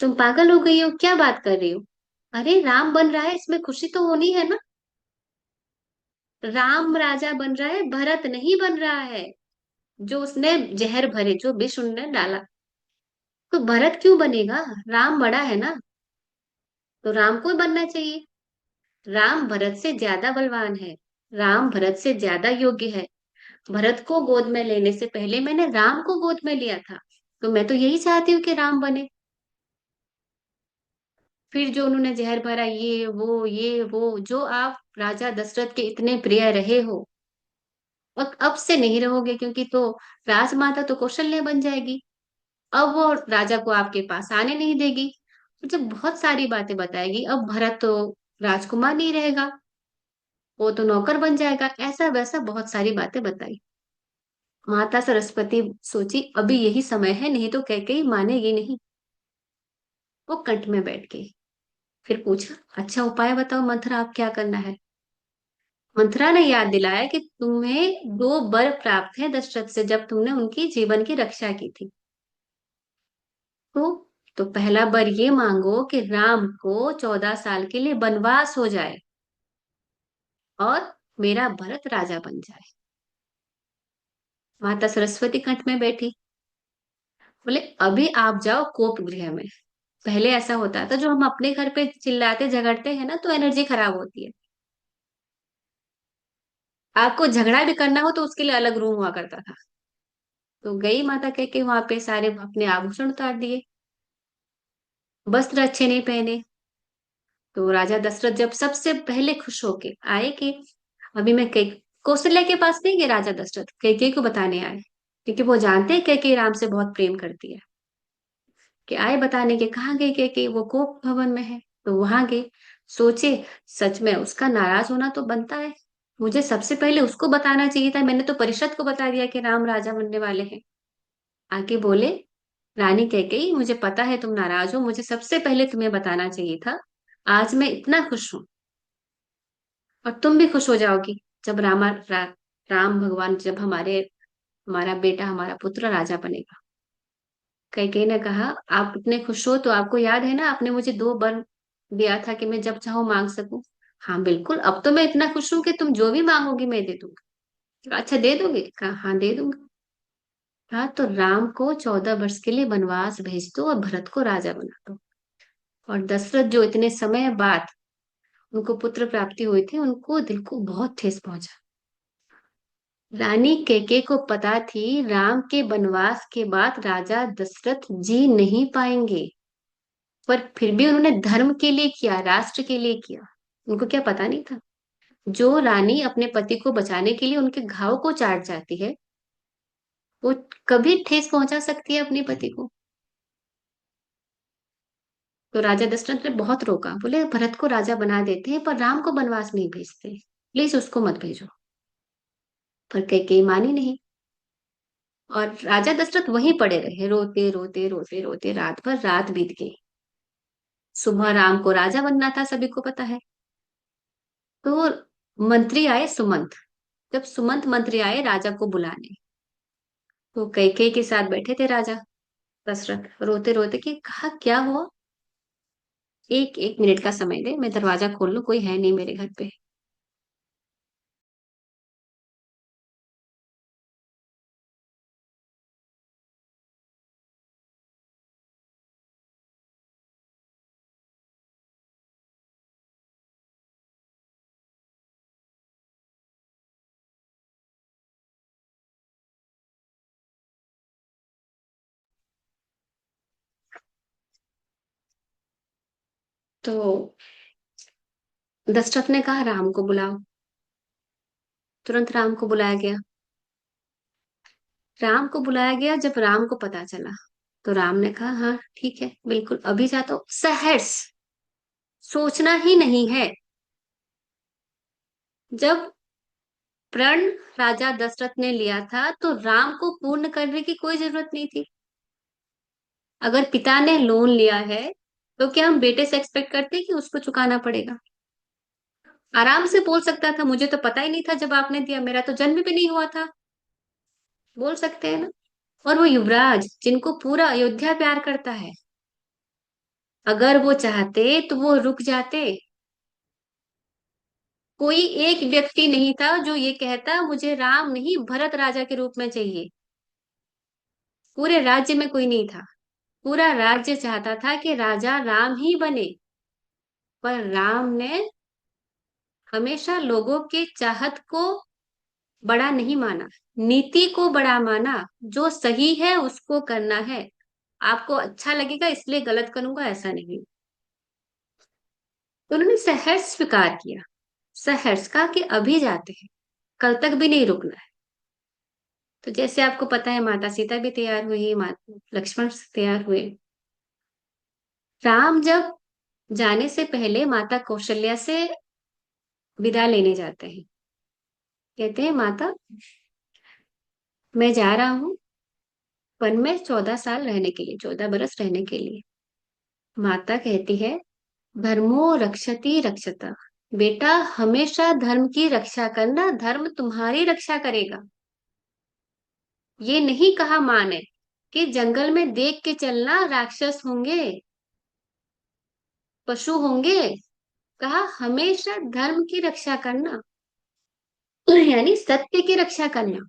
तुम पागल हो गई हो, क्या बात कर रही हो? अरे राम बन रहा है, इसमें खुशी तो होनी है ना। राम राजा बन रहा है, भरत नहीं बन रहा है। जो उसने जहर भरे, जो विष उनने डाला, तो भरत क्यों बनेगा? राम बड़ा है ना, तो राम को ही बनना चाहिए। राम भरत से ज्यादा बलवान है, राम भरत से ज्यादा योग्य है। भरत को गोद में लेने से पहले मैंने राम को गोद में लिया था, तो मैं तो यही चाहती हूँ कि राम बने। फिर जो उन्होंने जहर भरा, ये वो जो आप राजा दशरथ के इतने प्रिय रहे हो, अब से नहीं रहोगे, क्योंकि तो राजमाता तो कौशल्या बन जाएगी। अब वो राजा को आपके पास आने नहीं देगी। तो जब बहुत सारी बातें बताएगी, अब भरत तो राजकुमार नहीं रहेगा, वो तो नौकर बन जाएगा, ऐसा वैसा बहुत सारी बातें बताई। माता सरस्वती सोची अभी यही समय है, नहीं तो कैकेयी मानेगी नहीं। वो कंठ में बैठ गई। फिर पूछा, अच्छा उपाय बताओ मंथरा, आप क्या करना है? मंथरा ने याद दिलाया कि तुम्हें 2 वर प्राप्त हैं दशरथ से, जब तुमने उनकी जीवन की रक्षा की थी। तो पहला वर ये मांगो कि राम को 14 साल के लिए वनवास हो जाए और मेरा भरत राजा बन जाए। माता सरस्वती कंठ में बैठी, बोले अभी आप जाओ कोप गृह में। पहले ऐसा होता था, जो हम अपने घर पे चिल्लाते झगड़ते हैं ना, तो एनर्जी खराब होती है। आपको झगड़ा भी करना हो तो उसके लिए अलग रूम हुआ करता था। तो गई माता कह के वहां पे सारे अपने आभूषण उतार दिए, वस्त्र अच्छे नहीं पहने। तो राजा दशरथ जब सबसे पहले खुश होके आए कि अभी मैं कई कौशल्या के पास नहीं गए, राजा दशरथ कैकेयी को बताने आए, क्योंकि वो जानते हैं कैकेयी राम से बहुत प्रेम करती है। कि आए बताने के, कहाँ गए कैकेयी? वो कोप भवन में है। तो वहां गए, सोचे सच में उसका नाराज होना तो बनता है, मुझे सबसे पहले उसको बताना चाहिए था। मैंने तो परिषद को बता दिया कि राम राजा बनने वाले हैं। आके बोले, रानी कैकेयी मुझे पता है तुम नाराज हो, मुझे सबसे पहले तुम्हें बताना चाहिए था। आज मैं इतना खुश हूं, और तुम भी खुश हो जाओगी जब राम भगवान, जब हमारा बेटा, हमारा पुत्र राजा बनेगा। कैकेयी ने कहा, आप इतने खुश हो तो आपको याद है ना, आपने मुझे 2 वर दिया था कि मैं जब चाहूं मांग सकूं। हाँ बिल्कुल, अब तो मैं इतना खुश हूं कि तुम जो भी मांगोगी मैं दे दूंगा। अच्छा दे दोगे? कहा हाँ दे दूंगा। हाँ तो राम को 14 वर्ष के लिए वनवास भेज दो और भरत को राजा बना दो। और दशरथ जो इतने समय बाद उनको पुत्र प्राप्ति हुई थी, उनको दिल को बहुत ठेस पहुंचा। रानी कैकेयी को पता थी राम के वनवास के बाद राजा दशरथ जी नहीं पाएंगे, पर फिर भी उन्होंने धर्म के लिए किया, राष्ट्र के लिए किया। उनको क्या पता नहीं था, जो रानी अपने पति को बचाने के लिए उनके घाव को चाट जाती है, वो कभी ठेस पहुंचा सकती है अपने पति को। तो राजा दशरथ ने बहुत रोका, बोले भरत को राजा बना देते हैं पर राम को वनवास नहीं भेजते, प्लीज उसको मत भेजो। पर कैकेयी मानी नहीं, और राजा दशरथ वहीं पड़े रहे, रोते रोते रोते रोते रात भर रात बीत गई। सुबह राम को राजा बनना था, सभी को पता है। तो मंत्री आए सुमंत। जब सुमंत मंत्री आए राजा को बुलाने, तो कैकेयी के साथ बैठे थे राजा दशरथ, रोते रोते कि कहा क्या हुआ, एक एक मिनट का समय दे, मैं दरवाजा खोल लूं, कोई है नहीं मेरे घर पे। तो दशरथ ने कहा राम को बुलाओ। तुरंत राम को बुलाया गया। राम को बुलाया गया। जब राम को पता चला तो राम ने कहा हाँ ठीक है, बिल्कुल अभी जाता हूं। सहर्ष, सोचना ही नहीं है। जब प्रण राजा दशरथ ने लिया था तो राम को पूर्ण करने की कोई जरूरत नहीं थी। अगर पिता ने लोन लिया है तो क्या हम बेटे से एक्सपेक्ट करते हैं कि उसको चुकाना पड़ेगा? आराम से बोल सकता था मुझे तो पता ही नहीं था जब आपने दिया, मेरा तो जन्म भी नहीं हुआ था, बोल सकते हैं ना। और वो युवराज जिनको पूरा अयोध्या प्यार करता है, अगर वो चाहते तो वो रुक जाते। कोई एक व्यक्ति नहीं था जो ये कहता मुझे राम नहीं भरत राजा के रूप में चाहिए। पूरे राज्य में कोई नहीं था। पूरा राज्य चाहता था कि राजा राम ही बने। पर राम ने हमेशा लोगों के चाहत को बड़ा नहीं माना, नीति को बड़ा माना। जो सही है उसको करना है। आपको अच्छा लगेगा इसलिए गलत करूंगा ऐसा नहीं। तो उन्होंने सहर्ष स्वीकार किया। सहर्ष कहा कि अभी जाते हैं, कल तक भी नहीं रुकना है। तो जैसे आपको पता है माता सीता भी तैयार हुई, माता लक्ष्मण तैयार हुए। राम जब जाने से पहले माता कौशल्या से विदा लेने जाते हैं। कहते हैं माता मैं जा रहा हूँ वन में 14 साल रहने के लिए, 14 बरस रहने के लिए। माता कहती है धर्मो रक्षति रक्षता, बेटा हमेशा धर्म की रक्षा करना, धर्म तुम्हारी रक्षा करेगा। ये नहीं कहा माँ ने कि जंगल में देख के चलना, राक्षस होंगे, पशु होंगे। कहा हमेशा धर्म की रक्षा करना, यानी सत्य की रक्षा करना।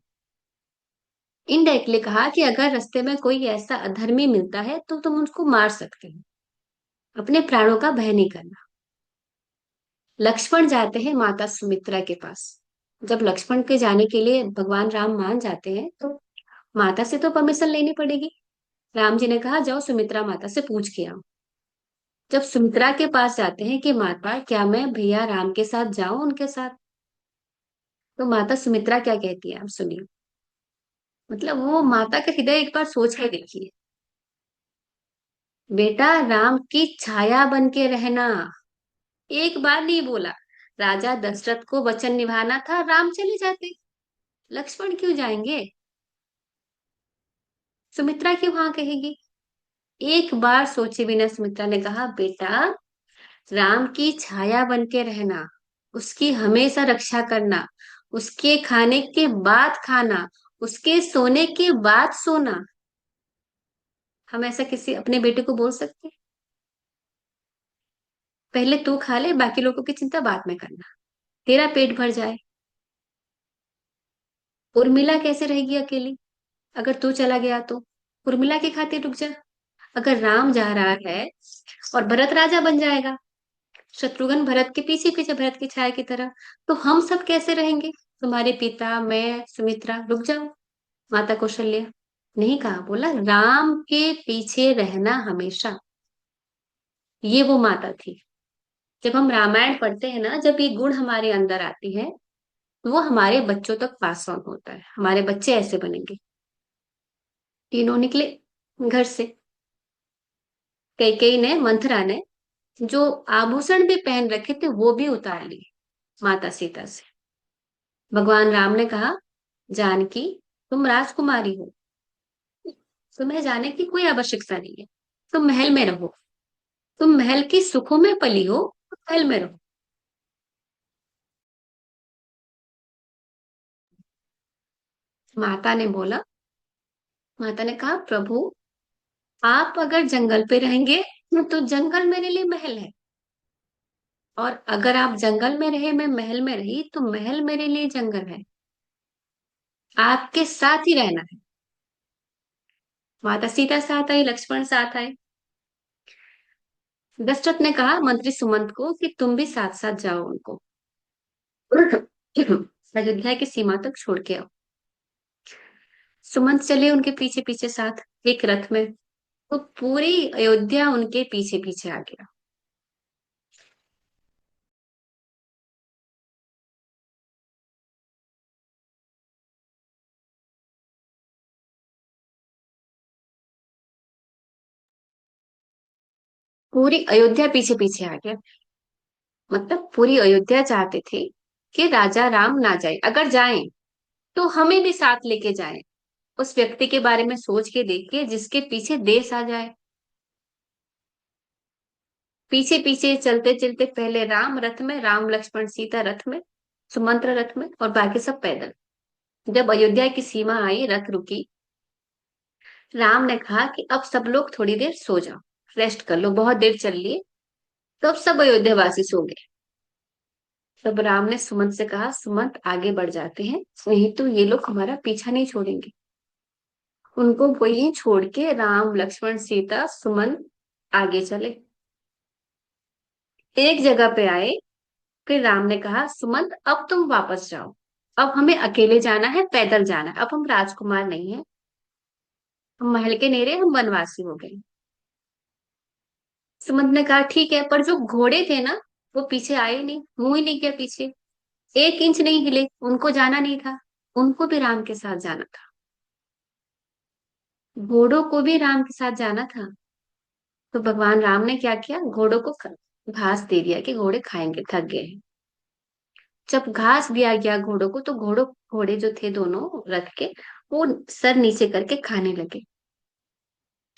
इनडायरेक्टली कहा कि अगर रास्ते में कोई ऐसा अधर्मी मिलता है तो तुम उसको मार सकते हो, अपने प्राणों का भय नहीं करना। लक्ष्मण जाते हैं माता सुमित्रा के पास। जब लक्ष्मण के जाने के लिए भगवान राम मान जाते हैं तो माता से तो परमिशन लेनी पड़ेगी। राम जी ने कहा जाओ सुमित्रा माता से पूछ के आओ। जब सुमित्रा के पास जाते हैं कि माता क्या मैं भैया राम के साथ जाऊं उनके साथ, तो माता सुमित्रा क्या कहती है आप सुनिए। मतलब वो माता का हृदय एक बार सोच के देखिए। बेटा राम की छाया बन के रहना, एक बार नहीं बोला। राजा दशरथ को वचन निभाना था, राम चले जाते, लक्ष्मण क्यों जाएंगे? सुमित्रा क्यों हाँ कहेगी? एक बार सोचे बिना सुमित्रा ने कहा बेटा राम की छाया बन के रहना, उसकी हमेशा रक्षा करना, उसके खाने के बाद खाना, उसके सोने के बाद सोना। हम ऐसा किसी अपने बेटे को बोल सकते हैं? पहले तू खा ले, बाकी लोगों की चिंता बाद में करना, तेरा पेट भर जाए। उर्मिला कैसे रहेगी अकेली अगर तू चला गया तो? उर्मिला की खातिर रुक जा। अगर राम जा रहा है और भरत राजा बन जाएगा, शत्रुघ्न भरत के पीछे पीछे भरत की छाया की तरह, तो हम सब कैसे रहेंगे? तुम्हारे पिता, मैं, सुमित्रा, रुक जाओ। माता कौशल्या नहीं कहा, बोला राम के पीछे रहना हमेशा। ये वो माता थी। जब हम रामायण पढ़ते हैं ना, जब ये गुण हमारे अंदर आती है तो वो हमारे बच्चों तक पास ऑन होता है। हमारे बच्चे ऐसे बनेंगे। तीनों निकले घर से। कैकेयी ने, मंथरा ने जो आभूषण भी पहन रखे थे वो भी उतार लिए माता सीता से। भगवान राम ने कहा जानकी तुम राजकुमारी हो, तुम्हें जाने की कोई आवश्यकता नहीं है, तुम महल में रहो। तुम महल की सुखों में पली हो, महल में रहो। माता ने बोला, माता ने कहा, प्रभु आप अगर जंगल पे रहेंगे तो जंगल मेरे लिए महल है, और अगर आप जंगल में रहे, मैं महल में रही, तो महल मेरे लिए जंगल है। आपके साथ ही रहना है। माता सीता साथ आई, लक्ष्मण साथ आए। दशरथ ने कहा मंत्री सुमंत को कि तुम भी साथ साथ जाओ, उनको अयोध्या की सीमा तक छोड़ के आओ। सुमंत चले उनके पीछे पीछे साथ, एक रथ में। तो पूरी अयोध्या उनके पीछे पीछे आ गया। पूरी अयोध्या पीछे पीछे आ गया। मतलब पूरी अयोध्या चाहते थे कि राजा राम ना जाए, अगर जाएं तो हमें भी साथ लेके जाएं। उस व्यक्ति के बारे में सोच के देखिए जिसके पीछे देश आ जाए। पीछे पीछे चलते चलते पहले राम रथ में, राम लक्ष्मण सीता रथ में, सुमंत्र रथ में, और बाकी सब पैदल। जब अयोध्या की सीमा आई, रथ रुकी, राम ने कहा कि अब सब लोग थोड़ी देर सो जाओ, रेस्ट कर लो, बहुत देर चल लिए। तो अब सब अयोध्या वासी सो गए। तब राम ने सुमंत से कहा, सुमंत आगे बढ़ जाते हैं, नहीं तो ये लोग हमारा पीछा नहीं छोड़ेंगे। उनको वहीं छोड़ के राम लक्ष्मण सीता सुमंत आगे चले। एक जगह पे आए, फिर राम ने कहा, सुमंत अब तुम वापस जाओ, अब हमें अकेले जाना है, पैदल जाना है, अब हम राजकुमार नहीं है, हम महल के नहीं रहे, हम वनवासी हो गए। सुमंत ने कहा ठीक है, पर जो घोड़े थे ना, वो पीछे आए नहीं, मुंह ही नहीं किया पीछे, एक इंच नहीं हिले, उनको जाना नहीं था, उनको भी राम के साथ जाना था। घोड़ों को भी राम के साथ जाना था। तो भगवान राम ने क्या किया, घोड़ों को घास दे दिया कि घोड़े खाएंगे, थक गए हैं। जब घास दिया गया घोड़ों को, तो घोड़े जो थे दोनों रथ के, वो सर नीचे करके खाने लगे।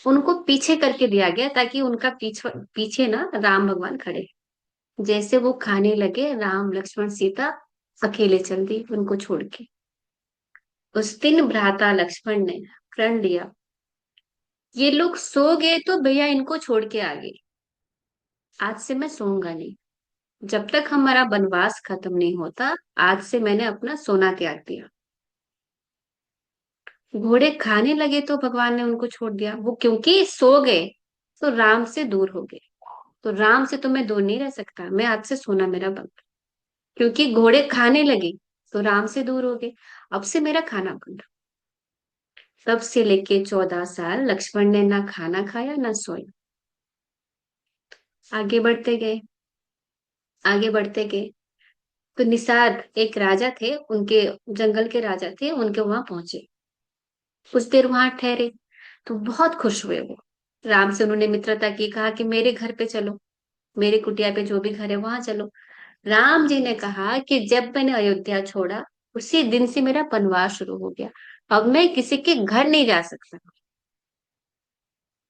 उनको पीछे करके दिया गया ताकि उनका पीछे पीछे ना राम भगवान खड़े। जैसे वो खाने लगे, राम लक्ष्मण सीता अकेले चल दी उनको छोड़ के। उस दिन भ्राता लक्ष्मण ने प्रण लिया, ये लोग सो गए तो भैया इनको छोड़ के आ गए, आज से मैं सोऊंगा नहीं, जब तक हमारा वनवास खत्म नहीं होता। आज से मैंने अपना सोना त्याग दिया। घोड़े खाने लगे तो भगवान ने उनको छोड़ दिया, वो क्योंकि सो गए तो राम से दूर हो गए। तो राम से तो मैं दूर नहीं रह सकता, मैं आज से सोना मेरा बंद। क्योंकि घोड़े खाने लगे तो राम से दूर हो गए, अब से मेरा खाना बंद। तब से लेके 14 साल लक्ष्मण ने ना खाना खाया ना सोया। आगे बढ़ते गए, आगे बढ़ते गए, तो निषाद एक राजा थे, उनके जंगल के राजा थे, उनके वहां पहुंचे। कुछ देर वहां ठहरे तो बहुत खुश हुए वो। राम से उन्होंने मित्रता की, कहा कि मेरे घर पे चलो, मेरे कुटिया पे जो भी घर है वहां चलो। राम जी ने कहा कि जब मैंने अयोध्या छोड़ा, उसी दिन से मेरा वनवास शुरू हो गया, अब मैं किसी के घर नहीं जा सकता,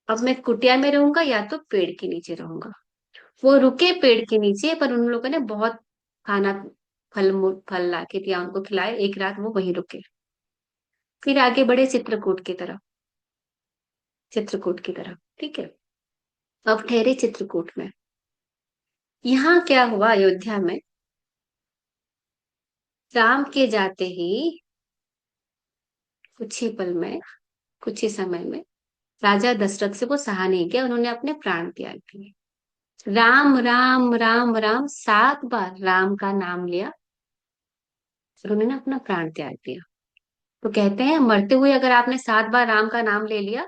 अब मैं कुटिया में रहूंगा या तो पेड़ के नीचे रहूंगा। वो रुके पेड़ के नीचे, पर उन लोगों ने बहुत खाना, फल ला के दिया उनको, खिलाए, एक रात वो वहीं रुके। फिर आगे बढ़े चित्रकूट की तरफ, चित्रकूट की तरफ, ठीक है। अब ठहरे चित्रकूट में। यहाँ क्या हुआ, अयोध्या में राम के जाते ही कुछ ही पल में, कुछ ही समय में, राजा दशरथ से वो सहा नहीं गया, उन्होंने अपने प्राण त्याग दिए। राम राम राम राम 7 बार राम का नाम लिया, फिर उन्होंने अपना प्राण त्याग दिया। तो कहते हैं मरते हुए अगर आपने 7 बार राम का नाम ले लिया,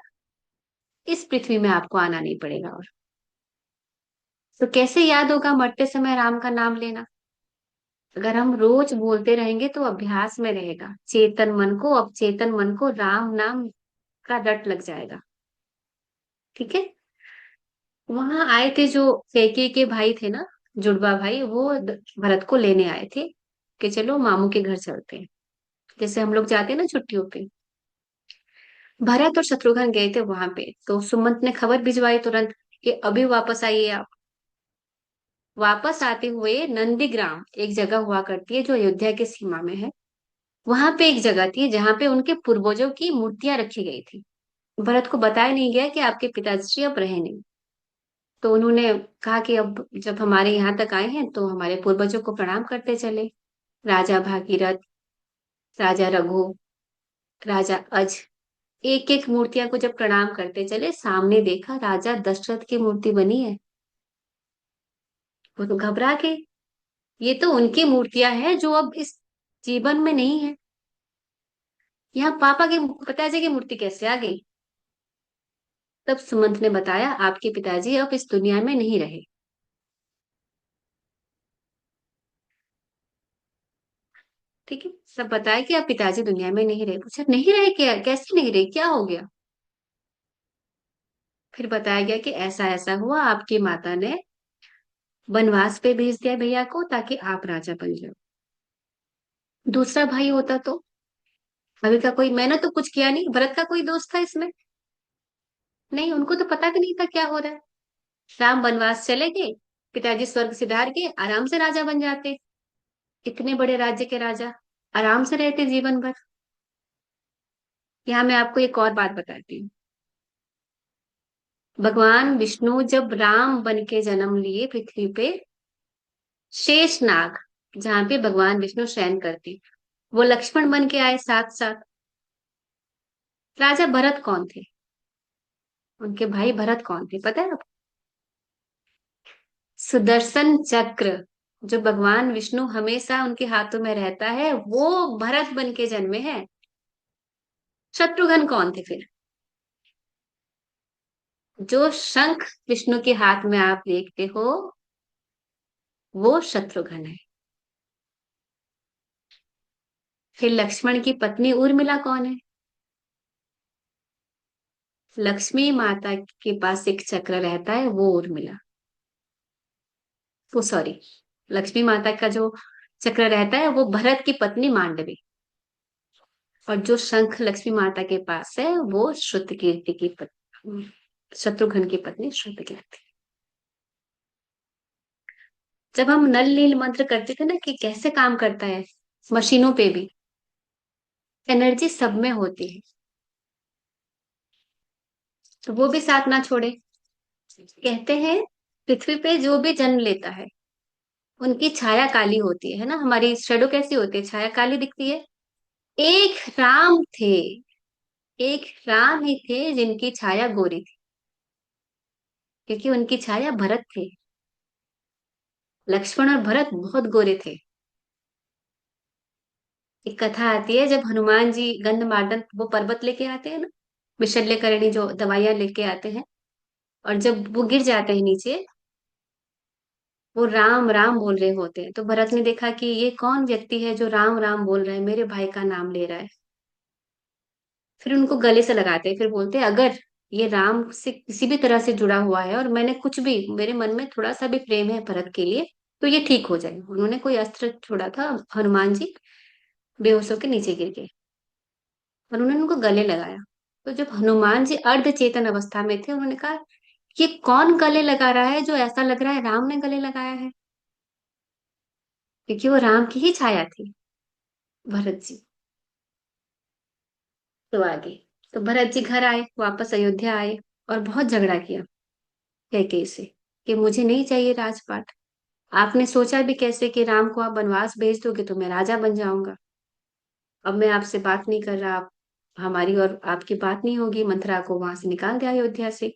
इस पृथ्वी में आपको आना नहीं पड़ेगा। और तो कैसे याद होगा मरते समय राम का नाम लेना? अगर हम रोज बोलते रहेंगे तो अभ्यास में रहेगा, चेतन मन को, अब चेतन मन को राम नाम का रट लग जाएगा। ठीक है। वहां आए थे जो कैकेयी के भाई थे ना, जुड़वा भाई, वो भरत को लेने आए थे कि चलो मामू के घर चलते हैं, जैसे हम लोग जाते हैं ना छुट्टियों पे। भरत और शत्रुघ्न गए थे वहां पे, तो सुमंत ने खबर भिजवाई तुरंत कि अभी वापस आइए आप। वापस आते हुए नंदीग्राम एक जगह हुआ करती है जो अयोध्या के सीमा में है। वहां पे एक जगह थी जहां पे उनके पूर्वजों की मूर्तियां रखी गई थी। भरत को बताया नहीं गया कि आपके पिताजी अब रहे नहीं। तो उन्होंने कहा कि अब जब हमारे यहाँ तक आए हैं तो हमारे पूर्वजों को प्रणाम करते चले। राजा भागीरथ, राजा रघु, राजा अज, एक एक मूर्तियां को जब प्रणाम करते चले, सामने देखा राजा दशरथ की मूर्ति बनी है। वो तो घबरा गए, ये तो उनकी मूर्तियां हैं जो अब इस जीवन में नहीं है। यहाँ पापा के पिताजी की मूर्ति कैसे आ गई? तब सुमंत ने बताया आपके पिताजी अब इस दुनिया में नहीं रहे। ठीक है, सब बताया कि अब पिताजी दुनिया में नहीं रहे। पूछा नहीं रहे क्या, कैसे नहीं रहे, क्या हो गया? फिर बताया गया कि ऐसा ऐसा हुआ, आपकी माता ने वनवास पे भेज दिया भैया को ताकि आप राजा बन जाओ। दूसरा भाई होता तो अभी का कोई, मैंने तो कुछ किया नहीं, भरत का कोई दोस्त था इसमें? नहीं, उनको तो पता भी नहीं था क्या हो रहा है। राम वनवास चले गए, पिताजी स्वर्ग सिधार के आराम से राजा बन जाते। इतने बड़े राज्य के राजा आराम से रहते जीवन भर। यहाँ मैं आपको एक और बात बताती हूँ। भगवान विष्णु जब राम बन के जन्म लिए पृथ्वी पे, शेषनाग जहाँ पे भगवान विष्णु शयन करते, वो लक्ष्मण बन के आए साथ साथ। राजा भरत कौन थे? उनके भाई भरत कौन थे पता है आपको? सुदर्शन चक्र जो भगवान विष्णु हमेशा उनके हाथों में रहता है, वो भरत बन के जन्मे हैं। शत्रुघ्न कौन थे फिर? जो शंख विष्णु के हाथ में आप देखते हो, वो शत्रुघ्न है। फिर लक्ष्मण की पत्नी उर्मिला कौन है? लक्ष्मी माता के पास एक चक्र रहता है, वो उर्मिला। वो सॉरी, लक्ष्मी माता का जो चक्र रहता है वो भरत की पत्नी मांडवी। और जो शंख लक्ष्मी माता के पास है वो श्रुतकीर्ति की पत्नी, शत्रुघ्न की पत्नी श्रुतकीर्ति। जब हम नल नील मंत्र करते थे ना कि कैसे काम करता है, मशीनों पे भी एनर्जी सब में होती है, तो वो भी साथ ना छोड़े। कहते हैं पृथ्वी पे जो भी जन्म लेता है उनकी छाया काली होती है ना, हमारी शेडो कैसी होती है, छाया काली दिखती है। एक राम थे, एक राम ही थे जिनकी छाया गोरी थी, क्योंकि उनकी छाया भरत थे। लक्ष्मण और भरत बहुत गोरे थे। एक कथा आती है जब हनुमान जी गंधमार्दन वो पर्वत लेके आते हैं ना, विशल्य करणी जो दवाइयां लेके आते हैं, और जब वो गिर जाते हैं नीचे, वो राम राम बोल रहे होते हैं, तो भरत ने देखा कि ये कौन व्यक्ति है जो राम राम बोल रहा है, मेरे भाई का नाम ले रहा है। फिर उनको गले से लगाते हैं, फिर बोलते हैं अगर ये राम से किसी भी तरह से जुड़ा हुआ है और मैंने कुछ भी, मेरे मन में थोड़ा सा भी प्रेम है भरत के लिए, तो ये ठीक हो जाए। उन्होंने कोई अस्त्र छोड़ा था, हनुमान जी बेहोश होकर नीचे गिर गए और उन्होंने उनको गले लगाया। तो जब हनुमान जी अर्ध चेतन अवस्था में थे, उन्होंने कहा ये कौन गले लगा रहा है जो ऐसा लग रहा है राम ने गले लगाया है, क्योंकि वो राम की ही छाया थी, भरत जी। तो आगे, तो भरत जी घर आए, वापस अयोध्या आए और बहुत झगड़ा किया कैकेयी से कि मुझे नहीं चाहिए राजपाट। आपने सोचा भी कैसे कि राम को आप वनवास भेज दोगे तो मैं राजा बन जाऊंगा। अब मैं आपसे बात नहीं कर रहा, आप हमारी और आपकी बात नहीं होगी। मंथरा को वहां से निकाल दिया अयोध्या से।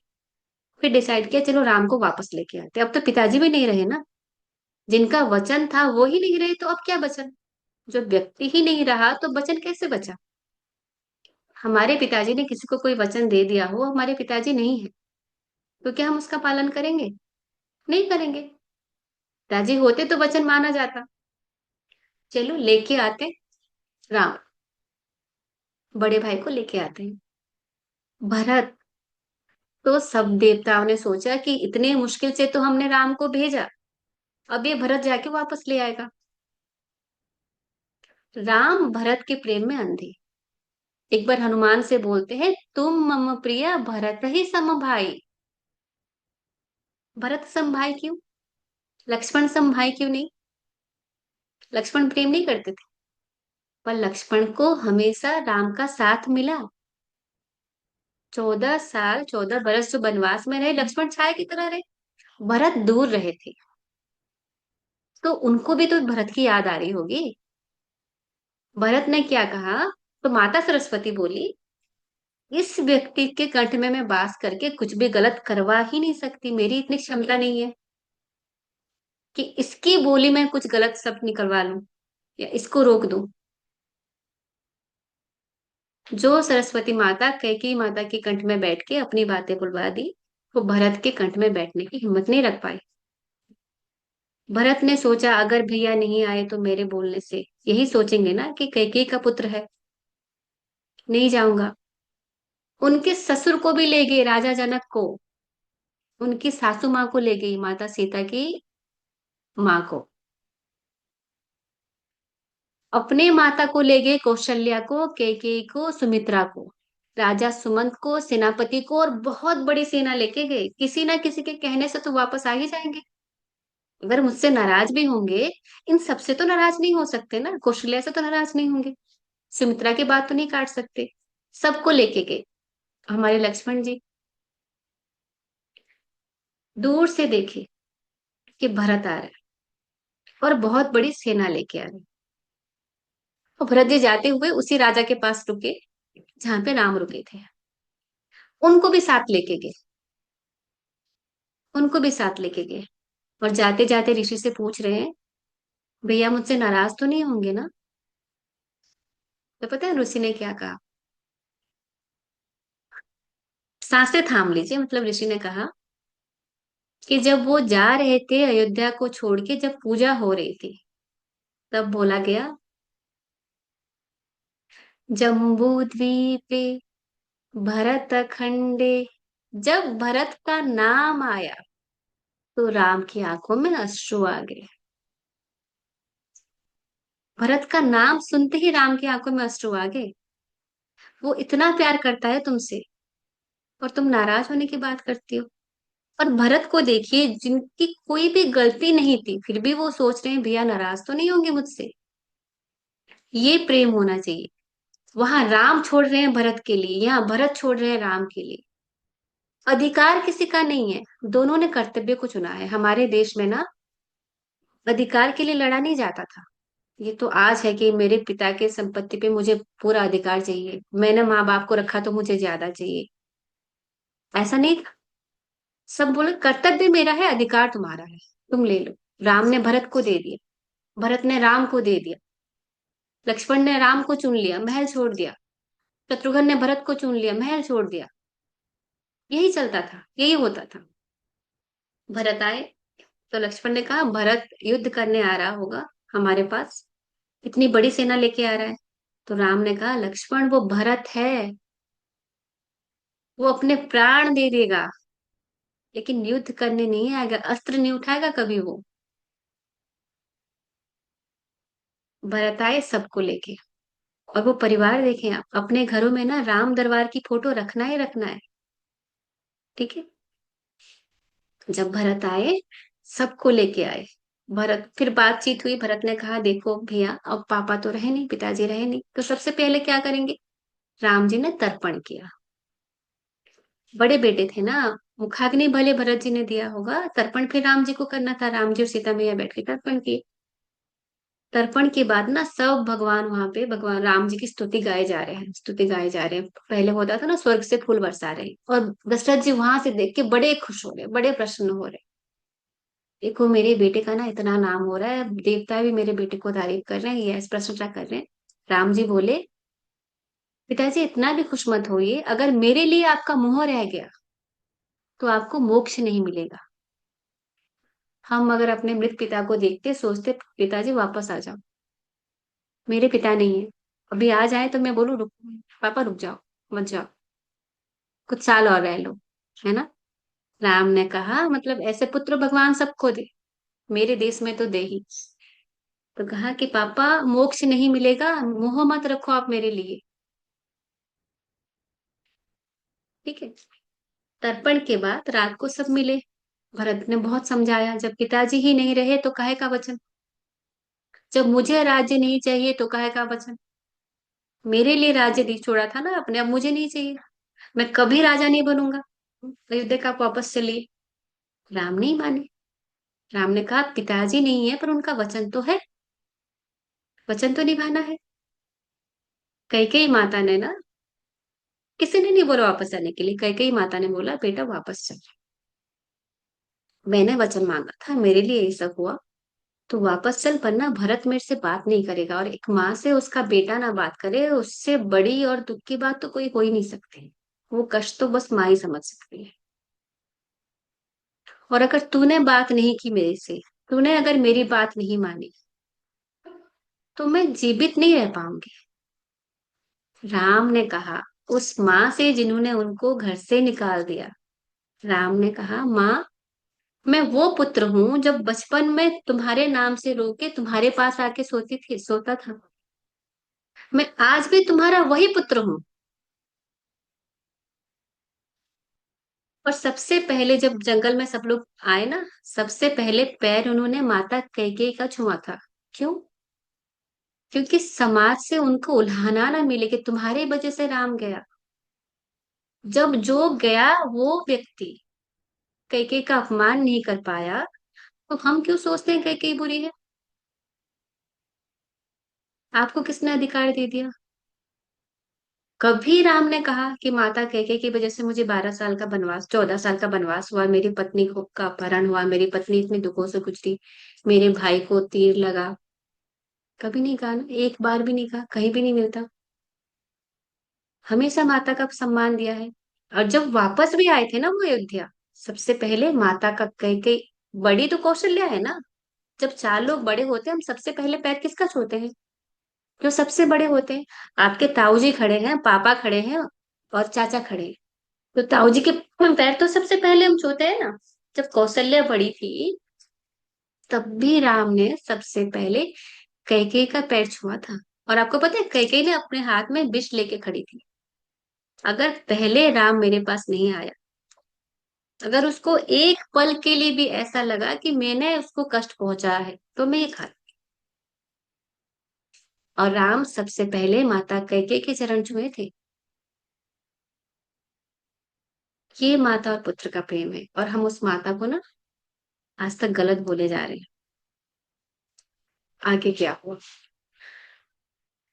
फिर डिसाइड किया चलो राम को वापस लेके आते। अब तो पिताजी भी नहीं रहे ना, जिनका वचन था वो ही नहीं रहे, तो अब क्या बचन? जो व्यक्ति ही नहीं रहा तो वचन कैसे बचा? हमारे पिताजी ने किसी को कोई वचन दे दिया हो, हमारे पिताजी नहीं है, तो क्या हम उसका पालन करेंगे? नहीं करेंगे। पिताजी होते तो वचन माना जाता। चलो लेके आते राम, बड़े भाई को लेके आते हैं। भरत, तो सब देवताओं ने सोचा कि इतने मुश्किल से तो हमने राम को भेजा, अब ये भरत जाके वापस ले आएगा। राम भरत के प्रेम में अंधे। एक बार हनुमान से बोलते हैं तुम मम प्रिय भरत ही सम भाई। भरत सम भाई क्यों, लक्ष्मण सम भाई क्यों नहीं? लक्ष्मण प्रेम नहीं करते थे, पर लक्ष्मण को हमेशा राम का साथ मिला। 14 साल 14 बरस जो वनवास में रहे, लक्ष्मण छाया की तरह रहे। भरत दूर रहे थे, तो उनको भी तो भरत की याद आ रही होगी। भरत ने क्या कहा, तो माता सरस्वती बोली, इस व्यक्ति के कंठ में मैं वास करके कुछ भी गलत करवा ही नहीं सकती, मेरी इतनी क्षमता नहीं है कि इसकी बोली में कुछ गलत शब्द निकलवा लूं या इसको रोक दूं। जो सरस्वती माता कैकेयी माता के कंठ में बैठ के अपनी बातें बुलवा दी, वो भरत के कंठ में बैठने की हिम्मत नहीं रख पाई। भरत ने सोचा अगर भैया नहीं आए तो मेरे बोलने से यही सोचेंगे ना कि कैकेयी का पुत्र है, नहीं जाऊंगा। उनके ससुर को भी ले गए, राजा जनक को, उनकी सासू माँ को ले गई, माता सीता की माँ को, अपने माता को ले गए, कौशल्या को, कैकेयी को, सुमित्रा को, राजा सुमंत को, सेनापति को, और बहुत बड़ी सेना लेके गए। किसी ना किसी के कहने से तो वापस आ ही जाएंगे। अगर मुझसे नाराज भी होंगे, इन सबसे तो नाराज नहीं हो सकते ना, कौशल्या से तो नाराज नहीं होंगे, सुमित्रा की बात तो नहीं काट सकते। सबको लेके गए। हमारे लक्ष्मण जी दूर से देखे कि भरत आ रहा है और बहुत बड़ी सेना लेके आ रहे हैं। और भरत जी जाते हुए उसी राजा के पास रुके जहां पे राम रुके थे, उनको भी साथ लेके गए, उनको भी साथ लेके गए। और जाते जाते ऋषि से पूछ रहे हैं, भैया मुझसे नाराज तो नहीं होंगे ना? तो पता है ऋषि ने क्या कहा? सांसें थाम लीजिए, मतलब ऋषि ने कहा कि जब वो जा रहे थे अयोध्या को छोड़ के, जब पूजा हो रही थी, तब बोला गया, जम्बू द्वीपे भरत खंडे, जब भरत का नाम आया तो राम की आंखों में अश्रु आ गए। भरत का नाम सुनते ही राम की आंखों में अश्रु आ गए। वो इतना प्यार करता है तुमसे और तुम नाराज होने की बात करती हो। और भरत को देखिए, जिनकी कोई भी गलती नहीं थी, फिर भी वो सोच रहे हैं भैया नाराज तो नहीं होंगे मुझसे। ये प्रेम होना चाहिए। वहां राम छोड़ रहे हैं भरत के लिए, यहाँ भरत छोड़ रहे हैं राम के लिए। अधिकार किसी का नहीं है, दोनों ने कर्तव्य को चुना है। हमारे देश में ना अधिकार के लिए लड़ा नहीं जाता था। ये तो आज है कि मेरे पिता के संपत्ति पे मुझे पूरा अधिकार चाहिए, मैंने माँ बाप को रखा तो मुझे ज्यादा चाहिए, ऐसा नहीं था। सब बोले कर्तव्य मेरा है, अधिकार तुम्हारा है, तुम ले लो। राम ने भरत को दे दिया, भरत ने राम को दे दिया, लक्ष्मण ने राम को चुन लिया, महल छोड़ दिया, शत्रुघ्न ने भरत को चुन लिया, महल छोड़ दिया। यही चलता था, यही होता था। भरत आए तो लक्ष्मण ने कहा भरत युद्ध करने आ रहा होगा हमारे पास, इतनी बड़ी सेना लेके आ रहा है। तो राम ने कहा लक्ष्मण वो भरत है, वो अपने प्राण दे देगा, लेकिन युद्ध करने नहीं आएगा, अस्त्र नहीं उठाएगा कभी वो। भरत आए सबको लेके, और वो परिवार देखें आप, अपने घरों में ना राम दरबार की फोटो रखना ही रखना है, ठीक है। जब भरत आए सबको लेके आए। भरत फिर बातचीत हुई, भरत ने कहा देखो भैया, अब पापा तो रहे नहीं, पिताजी रहे नहीं, तो सबसे पहले क्या करेंगे? राम जी ने तर्पण किया, बड़े बेटे थे ना, मुखाग्नि भले भरत जी ने दिया होगा, तर्पण फिर राम जी को करना था। राम जी और सीता मैया बैठ के तर्पण किए। तर्पण के बाद ना सब भगवान वहां पे, भगवान राम जी की स्तुति गाए जा रहे हैं, स्तुति गाए जा रहे हैं। पहले होता था ना स्वर्ग से फूल बरसा रहे हैं, और दशरथ जी वहां से देख के बड़े खुश हो रहे, बड़े प्रसन्न हो रहे। देखो मेरे बेटे का ना इतना नाम हो रहा है, देवता भी मेरे बेटे को तारीफ कर रहे हैं, ये प्रशंसा कर रहे हैं। राम जी बोले पिताजी इतना भी खुश मत होइए, अगर मेरे लिए आपका मोह रह गया तो आपको मोक्ष नहीं मिलेगा। हम अगर अपने मृत पिता को देखते सोचते पिताजी वापस आ जाओ, मेरे पिता नहीं है, अभी आ जाए तो मैं बोलूं रुक, पापा रुक जाओ, मत जाओ, कुछ साल और रह लो, है ना। राम ने कहा मतलब ऐसे पुत्र भगवान सबको दे, मेरे देश में तो दे ही। तो कहा कि पापा मोक्ष नहीं मिलेगा, मोह मत रखो आप मेरे लिए, ठीक है। तर्पण के बाद रात को सब मिले, भरत ने बहुत समझाया, जब पिताजी ही नहीं रहे तो काहे का वचन, जब मुझे राज्य नहीं चाहिए तो काहे का वचन, मेरे लिए राज्य नहीं छोड़ा था ना आपने, अब मुझे नहीं चाहिए, मैं कभी राजा नहीं बनूंगा, अयोध्या का आप वापस चलिए। राम नहीं माने। राम ने कहा पिताजी नहीं है पर उनका वचन तो है, वचन तो निभाना है। कैकेयी माता ने ना, किसी ने नहीं बोला वापस आने के लिए, कैकेयी माता ने बोला बेटा वापस चल, मैंने वचन मांगा था, मेरे लिए ये सब हुआ, तो वापस चल, वरना भरत मेरे से बात नहीं करेगा, और एक माँ से उसका बेटा ना बात करे, उससे बड़ी और दुख की बात तो कोई हो ही नहीं सकती। वो कष्ट तो बस माँ ही समझ सकती है। और अगर तूने बात नहीं की मेरे से, तूने अगर मेरी बात नहीं मानी, तो मैं जीवित नहीं रह पाऊंगी। राम ने कहा उस माँ से जिन्होंने उनको घर से निकाल दिया, राम ने कहा माँ, मैं वो पुत्र हूँ जब बचपन में तुम्हारे नाम से रो के तुम्हारे पास आके सोता था। मैं आज भी तुम्हारा वही पुत्र हूँ। और सबसे पहले जब जंगल में सब लोग आए ना, सबसे पहले पैर उन्होंने माता कैकेयी का छुआ था। क्यों? क्योंकि समाज से उनको उल्हाना ना मिले कि तुम्हारी वजह से राम गया। जब जो गया वो व्यक्ति कैकेयी का अपमान नहीं कर पाया, तो हम क्यों सोचते हैं कैकेयी बुरी है? आपको किसने अधिकार दे दिया? कभी राम ने कहा कि माता कैकेयी की वजह से मुझे 12 साल का बनवास, 14 साल का बनवास हुआ, मेरी पत्नी को का अपहरण हुआ, मेरी पत्नी इतनी दुखों से गुजरी, मेरे भाई को तीर लगा? कभी नहीं कहा ना, एक बार भी नहीं कहा, कहीं भी नहीं मिलता। हमेशा माता का सम्मान दिया है। और जब वापस भी आए थे ना वो अयोध्या, सबसे पहले माता का कैकेयी, बड़ी तो कौशल्या है ना, जब 4 लोग बड़े होते हैं हम सबसे पहले पैर किसका छूते हैं? जो सबसे बड़े होते हैं। आपके ताऊजी खड़े हैं, पापा खड़े हैं, और चाचा खड़े हैं, तो ताऊजी के पैर तो सबसे पहले हम छूते हैं ना। जब कौशल्या बड़ी थी, तब भी राम ने सबसे पहले कैकेयी का पैर छुआ था। और आपको पता है कैकेयी ने अपने हाथ में विष लेके खड़ी थी। अगर पहले राम मेरे पास नहीं आया, अगर उसको एक पल के लिए भी ऐसा लगा कि मैंने उसको कष्ट पहुंचाया है, तो मैं ये खा, और राम सबसे पहले माता कैकेयी के चरण छुए थे। ये माता और पुत्र का प्रेम है, और हम उस माता को ना आज तक गलत बोले जा रहे हैं। आगे क्या हुआ?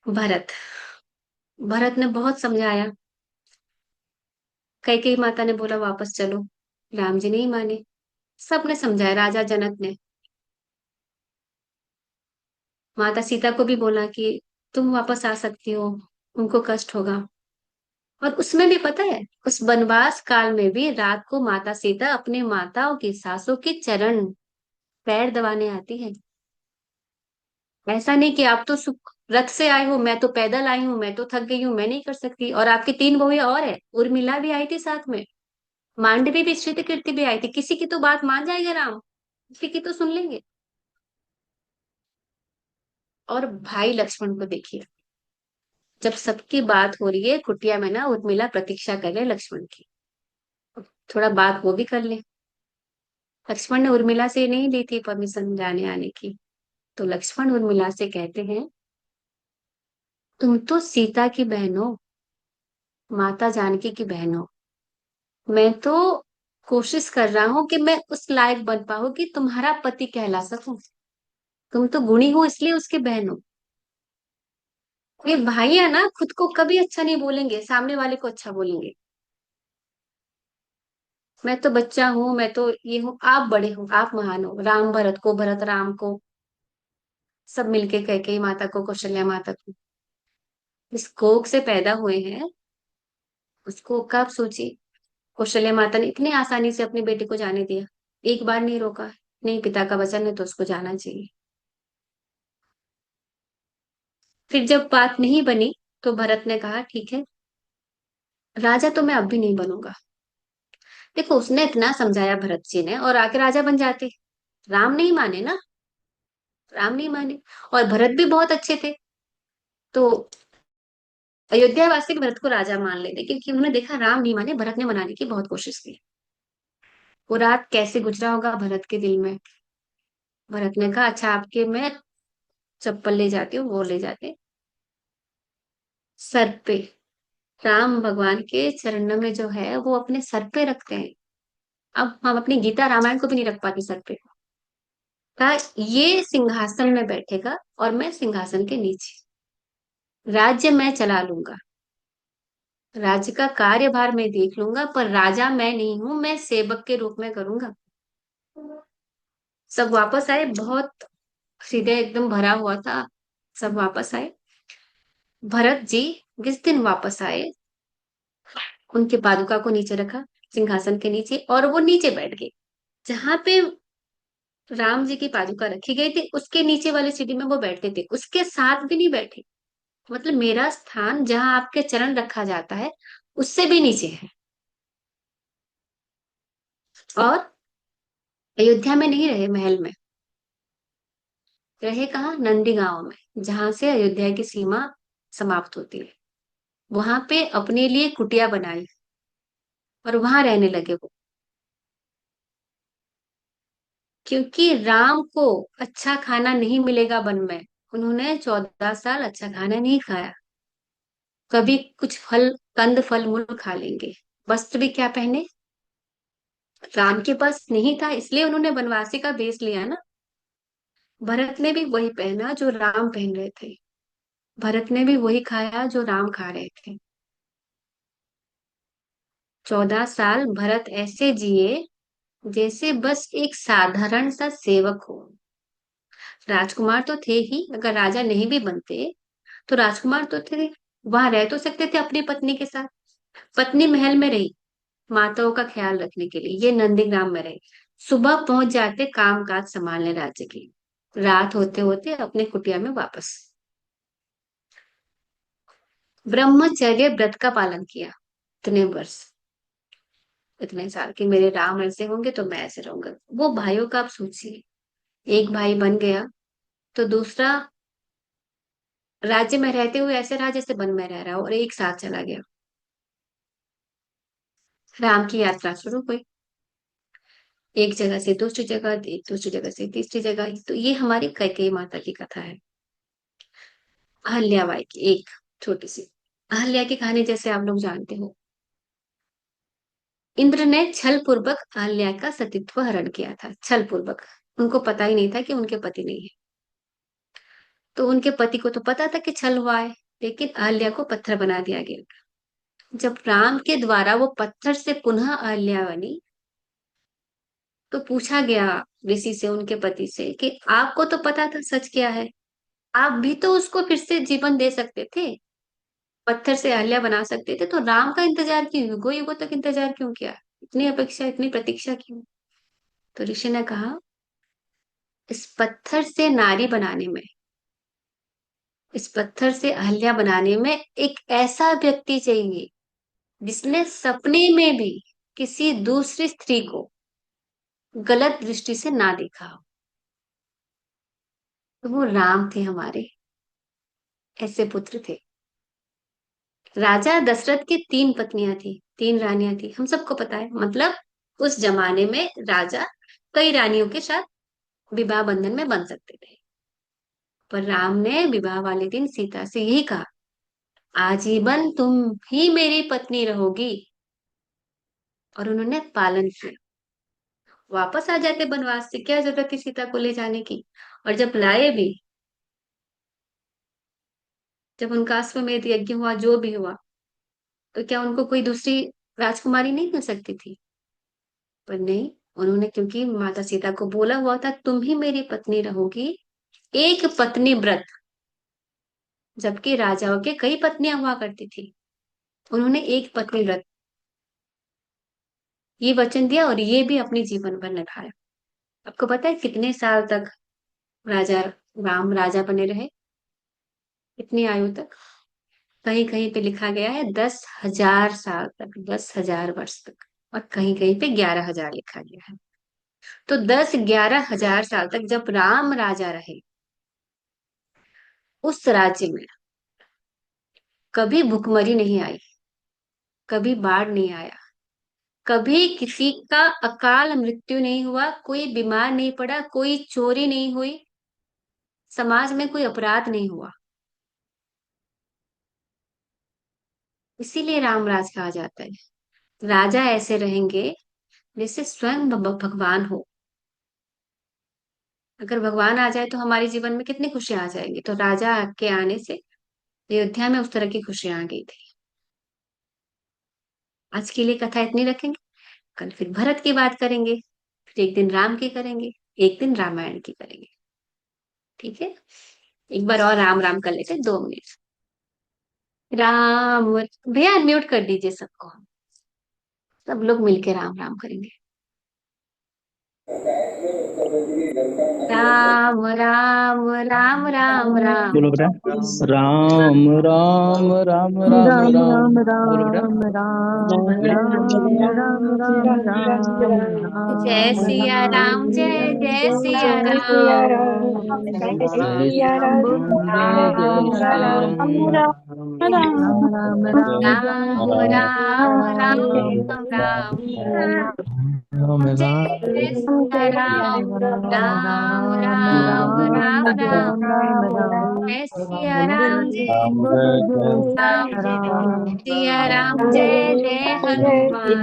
भरत भरत ने बहुत समझाया, कैकेयी माता ने बोला वापस चलो, राम जी नहीं माने। सबने समझाया, राजा जनक ने, माता सीता को भी बोला कि तुम वापस आ सकती हो, उनको कष्ट होगा। और उसमें भी पता है, उस वनवास काल में भी रात को माता सीता अपने माताओं की, सासों के चरण पैर दबाने आती है। ऐसा नहीं कि आप तो सुख रथ से आए हो, मैं तो पैदल आई हूँ, मैं तो थक गई हूँ, मैं नहीं कर सकती। और आपकी 3 बहुएं और है, उर्मिला भी आई थी साथ में, मांडवी भी, श्रुतकीर्ति भी आई थी। किसी की तो बात मान जाएगा राम, किसी की तो सुन लेंगे। और भाई लक्ष्मण को देखिए, जब सबकी बात हो रही है कुटिया में ना, उर्मिला प्रतीक्षा कर रहे लक्ष्मण की, थोड़ा बात वो भी कर ले। लक्ष्मण ने उर्मिला से नहीं ली थी परमिशन जाने आने की, तो लक्ष्मण उर्मिला से कहते हैं तुम तो सीता की बहन हो, माता जानकी की बहन हो, मैं तो कोशिश कर रहा हूं कि मैं उस लायक बन पाऊं कि तुम्हारा पति कहला सकूं। तुम तो गुणी हो इसलिए उसकी बहन हो। ये भाइयां ना खुद को कभी अच्छा नहीं बोलेंगे, सामने वाले को अच्छा बोलेंगे। मैं तो बच्चा हूं, मैं तो ये हूं, आप बड़े हो, आप महान हो। राम भरत को, भरत राम को, सब मिलके कैकेयी माता को, कौशल्या माता को, इस कोख से पैदा हुए हैं, उसको कब सोची। कौशल्या माता ने इतनी आसानी से अपनी बेटी को जाने दिया, एक बार नहीं रोका, नहीं पिता का वचन है तो उसको जाना चाहिए। फिर जब बात नहीं बनी, तो भरत ने कहा ठीक है, राजा तो मैं अब भी नहीं बनूंगा। देखो उसने इतना समझाया भरत जी ने, और आके राजा बन जाते। राम नहीं माने ना, राम नहीं माने। और भरत भी बहुत अच्छे थे, तो अयोध्या वासी भी भरत को राजा मान लेते, क्योंकि उन्होंने देखा राम नहीं माने, भरत ने मनाने की बहुत कोशिश की। वो रात कैसे गुजरा होगा भरत के दिल में। भरत ने कहा अच्छा आपके मैं चप्पल ले जाती हूँ, वो ले जाते। सर पे, राम भगवान के चरण में जो है वो अपने सर पे रखते हैं। अब हम अपनी गीता रामायण को भी नहीं रख पाते सर पे। कहा ये सिंहासन में बैठेगा और मैं सिंहासन के नीचे, राज्य मैं चला लूंगा, राज्य का कार्यभार मैं देख लूंगा, पर राजा मैं नहीं हूं, मैं सेवक के रूप में करूंगा। सब वापस आए, बहुत हृदय एकदम भरा हुआ था। सब वापस आए। भरत जी जिस दिन वापस आए, उनके पादुका को नीचे रखा सिंहासन के नीचे, और वो नीचे बैठ गए। जहां पे राम जी की पादुका रखी गई थी उसके नीचे वाली सीढ़ी में वो बैठते थे, उसके साथ भी नहीं बैठे। मतलब मेरा स्थान जहां आपके चरण रखा जाता है उससे भी नीचे है। और अयोध्या में नहीं रहे महल में, रहे कहाँ, नंदी गांव में, जहां से अयोध्या की सीमा समाप्त होती है। वहां पे अपने लिए कुटिया बनाई और वहां रहने लगे वो। क्योंकि राम को अच्छा खाना नहीं मिलेगा वन में, उन्होंने 14 साल अच्छा खाना नहीं खाया। कभी कुछ फल, कंद फल मूल खा लेंगे। वस्त्र भी क्या पहने, राम के पास नहीं था इसलिए उन्होंने वनवासी का भेष लिया ना। भरत ने भी वही पहना जो राम पहन रहे थे, भरत ने भी वही खाया जो राम खा रहे थे। 14 साल भरत ऐसे जिए जैसे बस एक साधारण सा सेवक हो। राजकुमार तो थे ही, अगर राजा नहीं भी बनते तो राजकुमार तो थे, वहां रह तो सकते थे अपनी पत्नी के साथ। पत्नी महल में रही माताओं का ख्याल रखने के लिए, ये नंदीग्राम में रहे। सुबह पहुंच जाते काम काज संभालने राज्य की, रात होते होते अपने कुटिया में वापस। ब्रह्मचर्य व्रत का पालन किया इतने वर्ष, इतने साल कि मेरे राम ऐसे होंगे तो मैं ऐसे रहूंगा। वो भाइयों का आप सोचिए, एक भाई बन गया तो दूसरा राज्य में रहते हुए ऐसे रहा जैसे वन में रह रहा हो, और एक साथ चला गया। राम की यात्रा शुरू हुई, एक जगह से दूसरी जगह, एक दूसरी जगह से तीसरी जगह। तो ये हमारी कैकेयी माता की कथा है। अहल्याबाई की एक छोटी सी, अहल्या की कहानी जैसे आप लोग जानते हो, इंद्र ने छल पूर्वक अहल्या का सतीत्व हरण किया था, छल पूर्वक। उनको पता ही नहीं था कि उनके पति नहीं है। तो उनके पति को तो पता था कि छल हुआ है, लेकिन अहल्या को पत्थर बना दिया गया। जब राम के द्वारा वो पत्थर से पुनः अहल्या बनी, तो पूछा गया ऋषि से, उनके पति से, कि आपको तो पता था सच क्या है, आप भी तो उसको फिर से जीवन दे सकते थे, पत्थर से अहल्या बना सकते थे, तो राम का इंतजार क्यों, युगों युगों तक इंतजार क्यों किया, इतनी अपेक्षा, इतनी प्रतीक्षा क्यों। तो ऋषि ने कहा इस पत्थर से नारी बनाने में, इस पत्थर से अहल्या बनाने में एक ऐसा व्यक्ति चाहिए जिसने सपने में भी किसी दूसरी स्त्री को गलत दृष्टि से ना देखा हो। तो वो राम थे हमारे, ऐसे पुत्र थे। राजा दशरथ की 3 पत्नियां थी, 3 रानियां थी, हम सबको पता है। मतलब उस जमाने में राजा कई रानियों के साथ विवाह बंधन में बंध सकते थे। पर राम ने विवाह वाले दिन सीता से यही कहा, आजीवन तुम ही मेरी पत्नी रहोगी। और उन्होंने पालन किया। वापस आ जाते बनवास से, क्या जरूरत थी सीता को ले जाने की। और जब लाए भी, जब उनका अश्वमेध यज्ञ हुआ, जो भी हुआ, तो क्या उनको कोई दूसरी राजकुमारी नहीं मिल सकती थी। पर नहीं, उन्होंने, क्योंकि माता सीता को बोला हुआ था तुम ही मेरी पत्नी रहोगी, एक पत्नी व्रत, जबकि राजाओं के कई पत्नियां हुआ करती थी, उन्होंने एक पत्नी व्रत ये वचन दिया, और ये भी अपने जीवन भर निभाया। आपको पता है कितने साल तक राजा राम राजा बने रहे, इतनी आयु तक। कहीं कहीं पे लिखा गया है 10,000 साल तक, 10,000 वर्ष तक, और कहीं कहीं पे 11,000 लिखा गया है। तो 10-11 हजार साल तक जब राम राजा रहे, उस राज्य में कभी भुखमरी नहीं आई, कभी बाढ़ नहीं आया, कभी किसी का अकाल मृत्यु नहीं हुआ, कोई बीमार नहीं पड़ा, कोई चोरी नहीं हुई, समाज में कोई अपराध नहीं हुआ। इसीलिए रामराज कहा जाता है। राजा ऐसे रहेंगे जैसे स्वयं भगवान हो। अगर भगवान आ जाए तो हमारे जीवन में कितनी खुशियां आ जाएंगी। तो राजा के आने से अयोध्या में उस तरह की खुशियां आ गई थी। आज के लिए कथा इतनी रखेंगे। कल फिर भरत की बात करेंगे, फिर एक दिन राम की करेंगे, एक दिन रामायण की करेंगे। ठीक है, एक बार और राम राम कर लेते हैं, 2 मिनट। राम। भैया अनम्यूट कर दीजिए सबको, सब लोग मिलके राम राम करेंगे। राम राम राम राम राम। बोलो बेटा। राम राम राम राम राम राम। राम बोलो बेटा। राम राम राम राम राम राम जय राम सिया राम, जय जय सिया राम। जय श्री राम जय जय श्री राम। राम राम राम राम राम राम। राम जय राम जय सिया राम। राम राम राम राम। जय सिया राम, जय राम जय जय राम। सिया राम, जय जय हनुमान।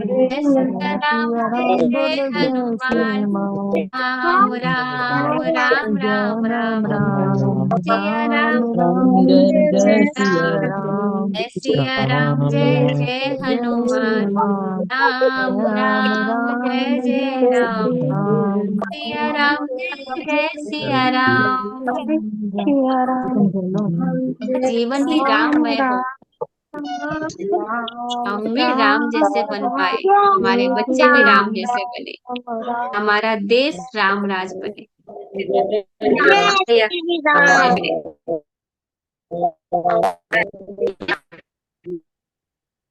जय सिया राम, जय जय हनुमान। राम राम राम राम राम। सिया राम, राम जय जय सिया राम। जय सिया राम, जय जय हनुमान। राम राम जय जय राम। सिया राम, जय जय सिया राम। जीवन ही राममय हो, हम भी राम जैसे बन पाए, हमारे बच्चे भी राम जैसे बने, हमारा देश राम राज बने।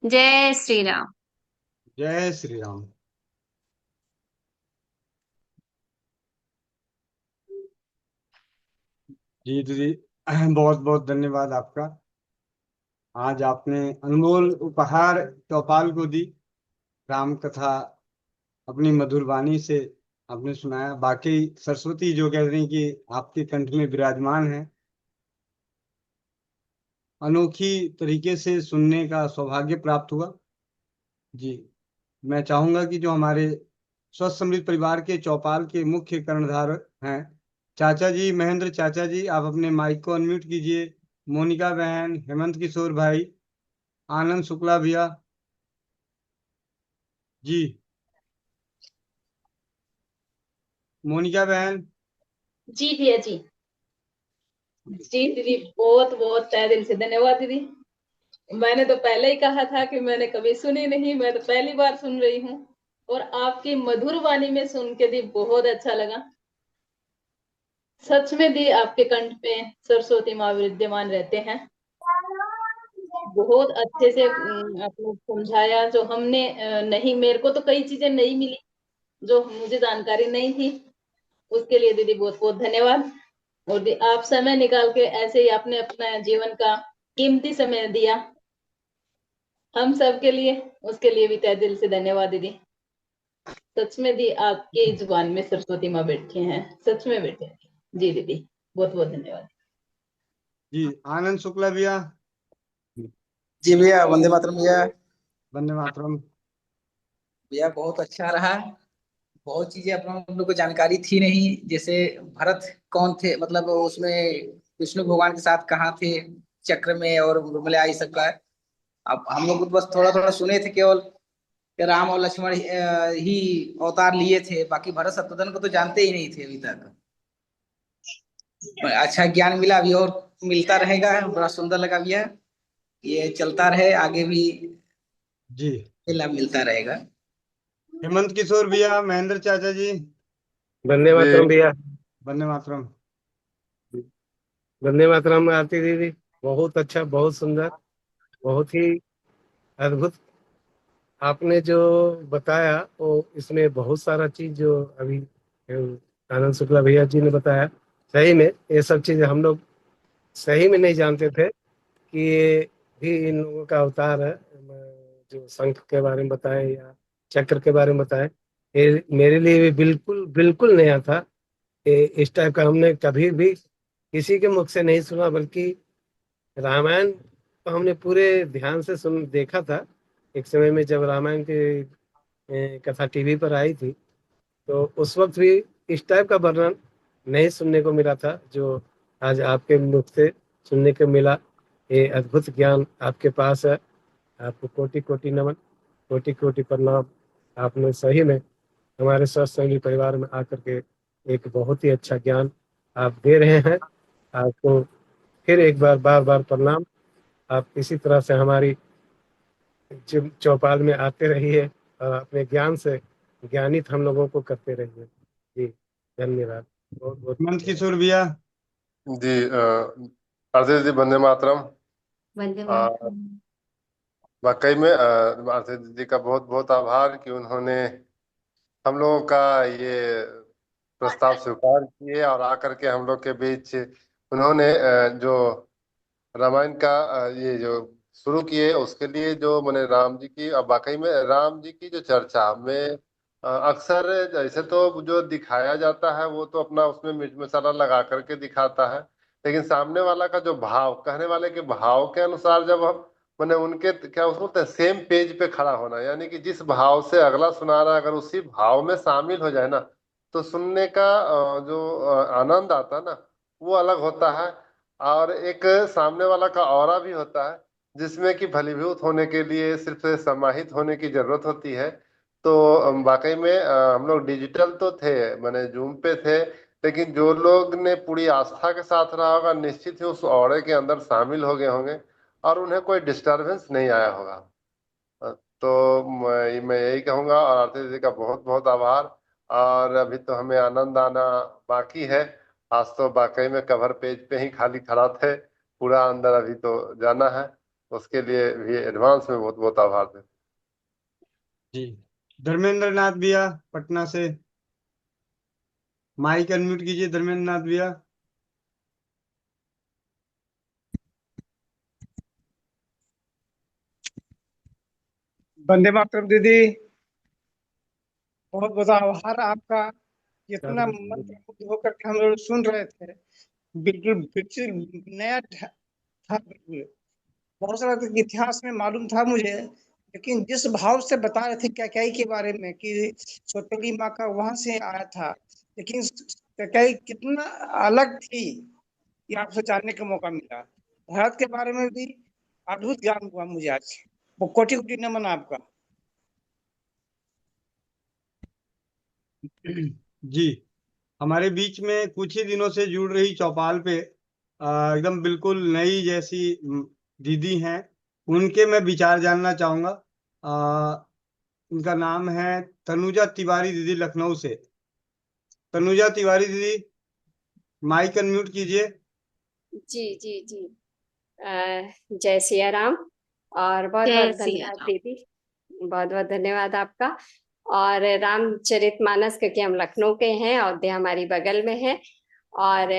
जय श्री राम। जय श्री राम। जी दीदी, बहुत बहुत धन्यवाद आपका। आज आपने अनमोल उपहार चौपाल को दी। राम कथा अपनी मधुर वाणी से आपने सुनाया। बाकी सरस्वती जो कह रही कि आपके कंठ में विराजमान है, अनोखी तरीके से सुनने का सौभाग्य प्राप्त हुआ। जी, मैं चाहूंगा कि जो हमारे स्वस्थ समृद्ध परिवार के चौपाल के मुख्य कर्णधार हैं, चाचा जी, महेंद्र चाचा जी, आप अपने माइक को अनम्यूट कीजिए। मोनिका बहन, हेमंत किशोर भाई, आनंद शुक्ला भैया जी, मोनिका बहन। जी भैया जी। जी दीदी, बहुत बहुत तहे दिल से धन्यवाद दीदी। मैंने तो पहले ही कहा था कि मैंने कभी सुनी नहीं, मैं तो पहली बार सुन रही हूँ। और आपकी मधुर वाणी में सुन के दी बहुत अच्छा लगा। सच में दी आपके कंठ पे सरस्वती माँ विद्यमान रहते हैं। बहुत अच्छे से आपने समझाया, जो हमने नहीं, मेरे को तो कई चीजें नहीं मिली जो मुझे जानकारी नहीं थी। उसके लिए दीदी बहुत बहुत धन्यवाद। और आप समय निकाल के ऐसे ही आपने अपना जीवन का कीमती समय दिया हम सब के लिए, उसके लिए भी तहे दिल से धन्यवाद दीदी। सच में दी आपकी जुबान में सरस्वती माँ बैठी हैं, सच में बैठे हैं। जी दीदी, बहुत बहुत धन्यवाद। जी, आनंद शुक्ला भैया। जी भैया, वंदे मातरम भैया। वंदे मातरम। भैया बहुत अच्छा रहा। बहुत चीजें अपना हम लोग को जानकारी थी नहीं, जैसे भरत कौन थे, मतलब उसमें विष्णु भगवान के साथ कहाँ थे, चक्र में और मृगमल्या ये सब का। अब हम लोग तो बस थोड़ा थोड़ा सुने थे केवल कि राम और लक्ष्मण ही अवतार लिए थे, बाकी भरत शत्रुघ्न को तो जानते ही नहीं थे अभी तक। अच्छा ज्ञान मिला, अभी और मिलता रहेगा, बड़ा सुंदर लगा भैया। ये चलता रहे आगे भी, जी, लाभ मिलता रहेगा। हेमंत किशोर भैया, महेंद्र चाचा जी। वंदे मातरम भैया। वंदे मातरम। वंदे मातरम आरती दीदी, बहुत अच्छा, बहुत सुंदर, बहुत ही अद्भुत आपने जो बताया। वो इसमें बहुत सारा चीज जो अभी आनंद शुक्ला भैया जी ने बताया, सही में ये सब चीज हम लोग सही में नहीं जानते थे कि ये भी इन लोगों का अवतार है। जो शंख के बारे में बताए या चक्र के बारे में बताएं। ये मेरे लिए भी बिल्कुल बिल्कुल नया था। इस टाइप का हमने कभी भी किसी के मुख से नहीं सुना, बल्कि रामायण तो हमने पूरे ध्यान से सुन देखा था एक समय में, जब रामायण की कथा टीवी पर आई थी, तो उस वक्त भी इस टाइप का वर्णन नहीं सुनने को मिला था जो आज आपके मुख से सुनने को मिला। ये अद्भुत ज्ञान आपके पास है। आपको कोटि कोटि नमन, कोटि कोटि प्रणाम। आपने सही में हमारे सत्संगी परिवार में आकर के एक बहुत ही अच्छा ज्ञान आप दे रहे हैं। आपको फिर एक बार बार बार प्रणाम। आप इसी तरह से हमारी चौपाल में आते रहिए और अपने ज्ञान से ज्ञानित हम लोगों को करते रहिए। जी धन्यवाद, बहुत बहुत हेमंत किशोर भैया। जी आरती जी, वंदे मातरम। वंदे आ, मातरम। वाकई में आरती जी का बहुत बहुत आभार कि उन्होंने हम लोगों का ये प्रस्ताव स्वीकार किए और आकर के हम लोग के बीच उन्होंने जो रामायण का ये जो शुरू किए, उसके लिए जो मैंने राम जी की, अब वाकई में राम जी की जो चर्चा में अक्सर जैसे तो जो दिखाया जाता है वो तो अपना उसमें मिर्च मसाला लगा करके दिखाता है, लेकिन सामने वाला का जो भाव, कहने वाले के भाव के अनुसार जब हम मैंने उनके क्या उसको बोलते हैं सेम पेज पे खड़ा होना, यानी कि जिस भाव से अगला सुना रहा है अगर उसी भाव में शामिल हो जाए ना, तो सुनने का जो आनंद आता है ना, वो अलग होता है। और एक सामने वाला का ऑरा भी होता है जिसमें कि फलीभूत होने के लिए सिर्फ समाहित होने की जरूरत होती है। तो वाकई में हम लोग डिजिटल तो थे, मैंने जूम पे थे, लेकिन जो लोग ने पूरी आस्था के साथ रहा होगा निश्चित ही उस औरे के अंदर शामिल हो गए होंगे और उन्हें कोई डिस्टरबेंस नहीं आया होगा। तो मैं यही कहूंगा, और आरती जी का बहुत बहुत आभार। और अभी तो हमें आनंद आना बाकी है। आज तो वाकई में कवर पेज पे ही खाली खड़ा थे, पूरा अंदर अभी तो जाना है। उसके लिए भी एडवांस में बहुत बहुत आभार देते। जी धर्मेंद्र नाथ भैया पटना से, माइक अनम्यूट कीजिए धर्मेंद्र नाथ भैया। वंदे मातरम दीदी, बहुत बहुत आभार आपका। जितना मंत्र मुग्ध होकर के हम लोग सुन रहे थे, बिल्कुल बिल्कुल नया था बिल्कुल। बहुत सारा तो इतिहास में मालूम था मुझे, लेकिन जिस भाव से बता रहे थे कैकेयी के बारे में कि सौतेली माँ का वहां से आया था, लेकिन कैकेयी कितना अलग थी ये आपसे जानने का मौका मिला। भारत के बारे में भी अद्भुत ज्ञान हुआ मुझे आज। वो कोटि कोटि नमन आपका। जी हमारे बीच में कुछ ही दिनों से जुड़ रही चौपाल पे एकदम बिल्कुल नई जैसी दीदी हैं, उनके मैं विचार जानना चाहूंगा। उनका नाम है तनुजा तिवारी दीदी, लखनऊ से। तनुजा तिवारी दीदी, माइक अनम्यूट कीजिए। जी जी जी। जय सिया राम और बहुत जय बहुत सिया धन्यवाद राम। दीदी, बहुत बहुत धन्यवाद आपका। और रामचरितमानस, क्योंकि हम लखनऊ के हैं, अयोध्या हमारी बगल में है, और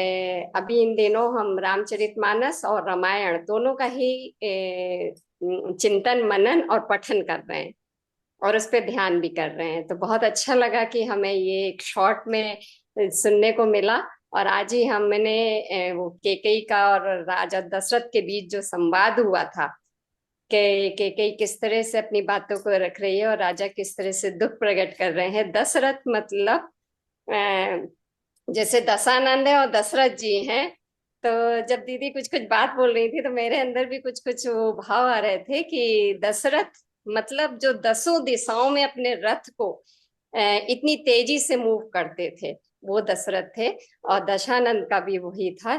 अभी इन दिनों हम रामचरितमानस और रामायण दोनों का ही चिंतन मनन और पठन कर रहे हैं और उस पर ध्यान भी कर रहे हैं। तो बहुत अच्छा लगा कि हमें ये एक शॉर्ट में सुनने को मिला। और आज ही हमने वो केकई का और राजा दशरथ के बीच जो संवाद हुआ था कि केकई किस तरह से अपनी बातों को रख रही है और राजा किस तरह से दुख प्रकट कर रहे हैं। दशरथ मतलब जैसे दशानंद है और दशरथ जी हैं। तो जब दीदी कुछ कुछ बात बोल रही थी तो मेरे अंदर भी कुछ कुछ वो भाव आ रहे थे कि दशरथ मतलब जो दसों दिशाओं में अपने रथ को इतनी तेजी से मूव करते थे, वो दशरथ थे। और दशानंद का भी वही था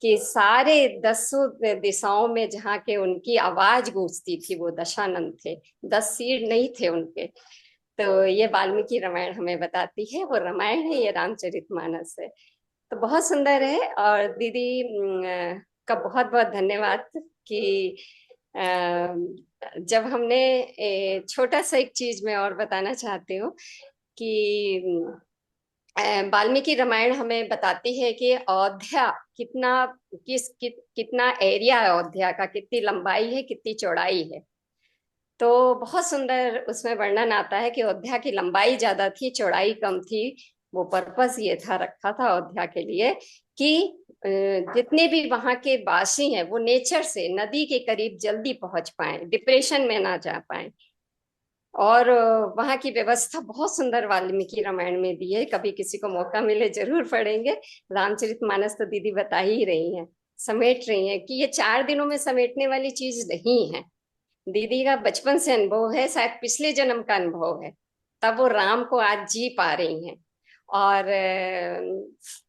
कि सारे दसों दिशाओं में जहाँ के उनकी आवाज गूंजती थी वो दशानंद थे, 10 सिर नहीं थे उनके। तो ये वाल्मीकि रामायण हमें बताती है, वो रामायण है, ये रामचरितमानस है। तो बहुत सुंदर है। और दीदी का बहुत बहुत धन्यवाद कि जब हमने छोटा सा एक चीज मैं और बताना चाहती हूँ कि वाल्मीकि रामायण हमें बताती है कि अयोध्या कितना एरिया है, अयोध्या का कितनी लंबाई है, कितनी चौड़ाई है। तो बहुत सुंदर उसमें वर्णन आता है कि अयोध्या की लंबाई ज्यादा थी, चौड़ाई कम थी। वो पर्पस ये था, रखा था अयोध्या के लिए कि जितने भी वहां के वासी हैं वो नेचर से नदी के करीब जल्दी पहुंच पाए, डिप्रेशन में ना जा पाए। और वहाँ की व्यवस्था बहुत सुंदर वाल्मीकि रामायण में दी है, कभी किसी को मौका मिले जरूर पढ़ेंगे। रामचरितमानस तो दीदी बता ही रही हैं, समेट रही हैं कि ये 4 दिनों में समेटने वाली चीज नहीं है। दीदी का बचपन से अनुभव है, शायद पिछले जन्म का अनुभव है, तब वो राम को आज जी पा रही हैं।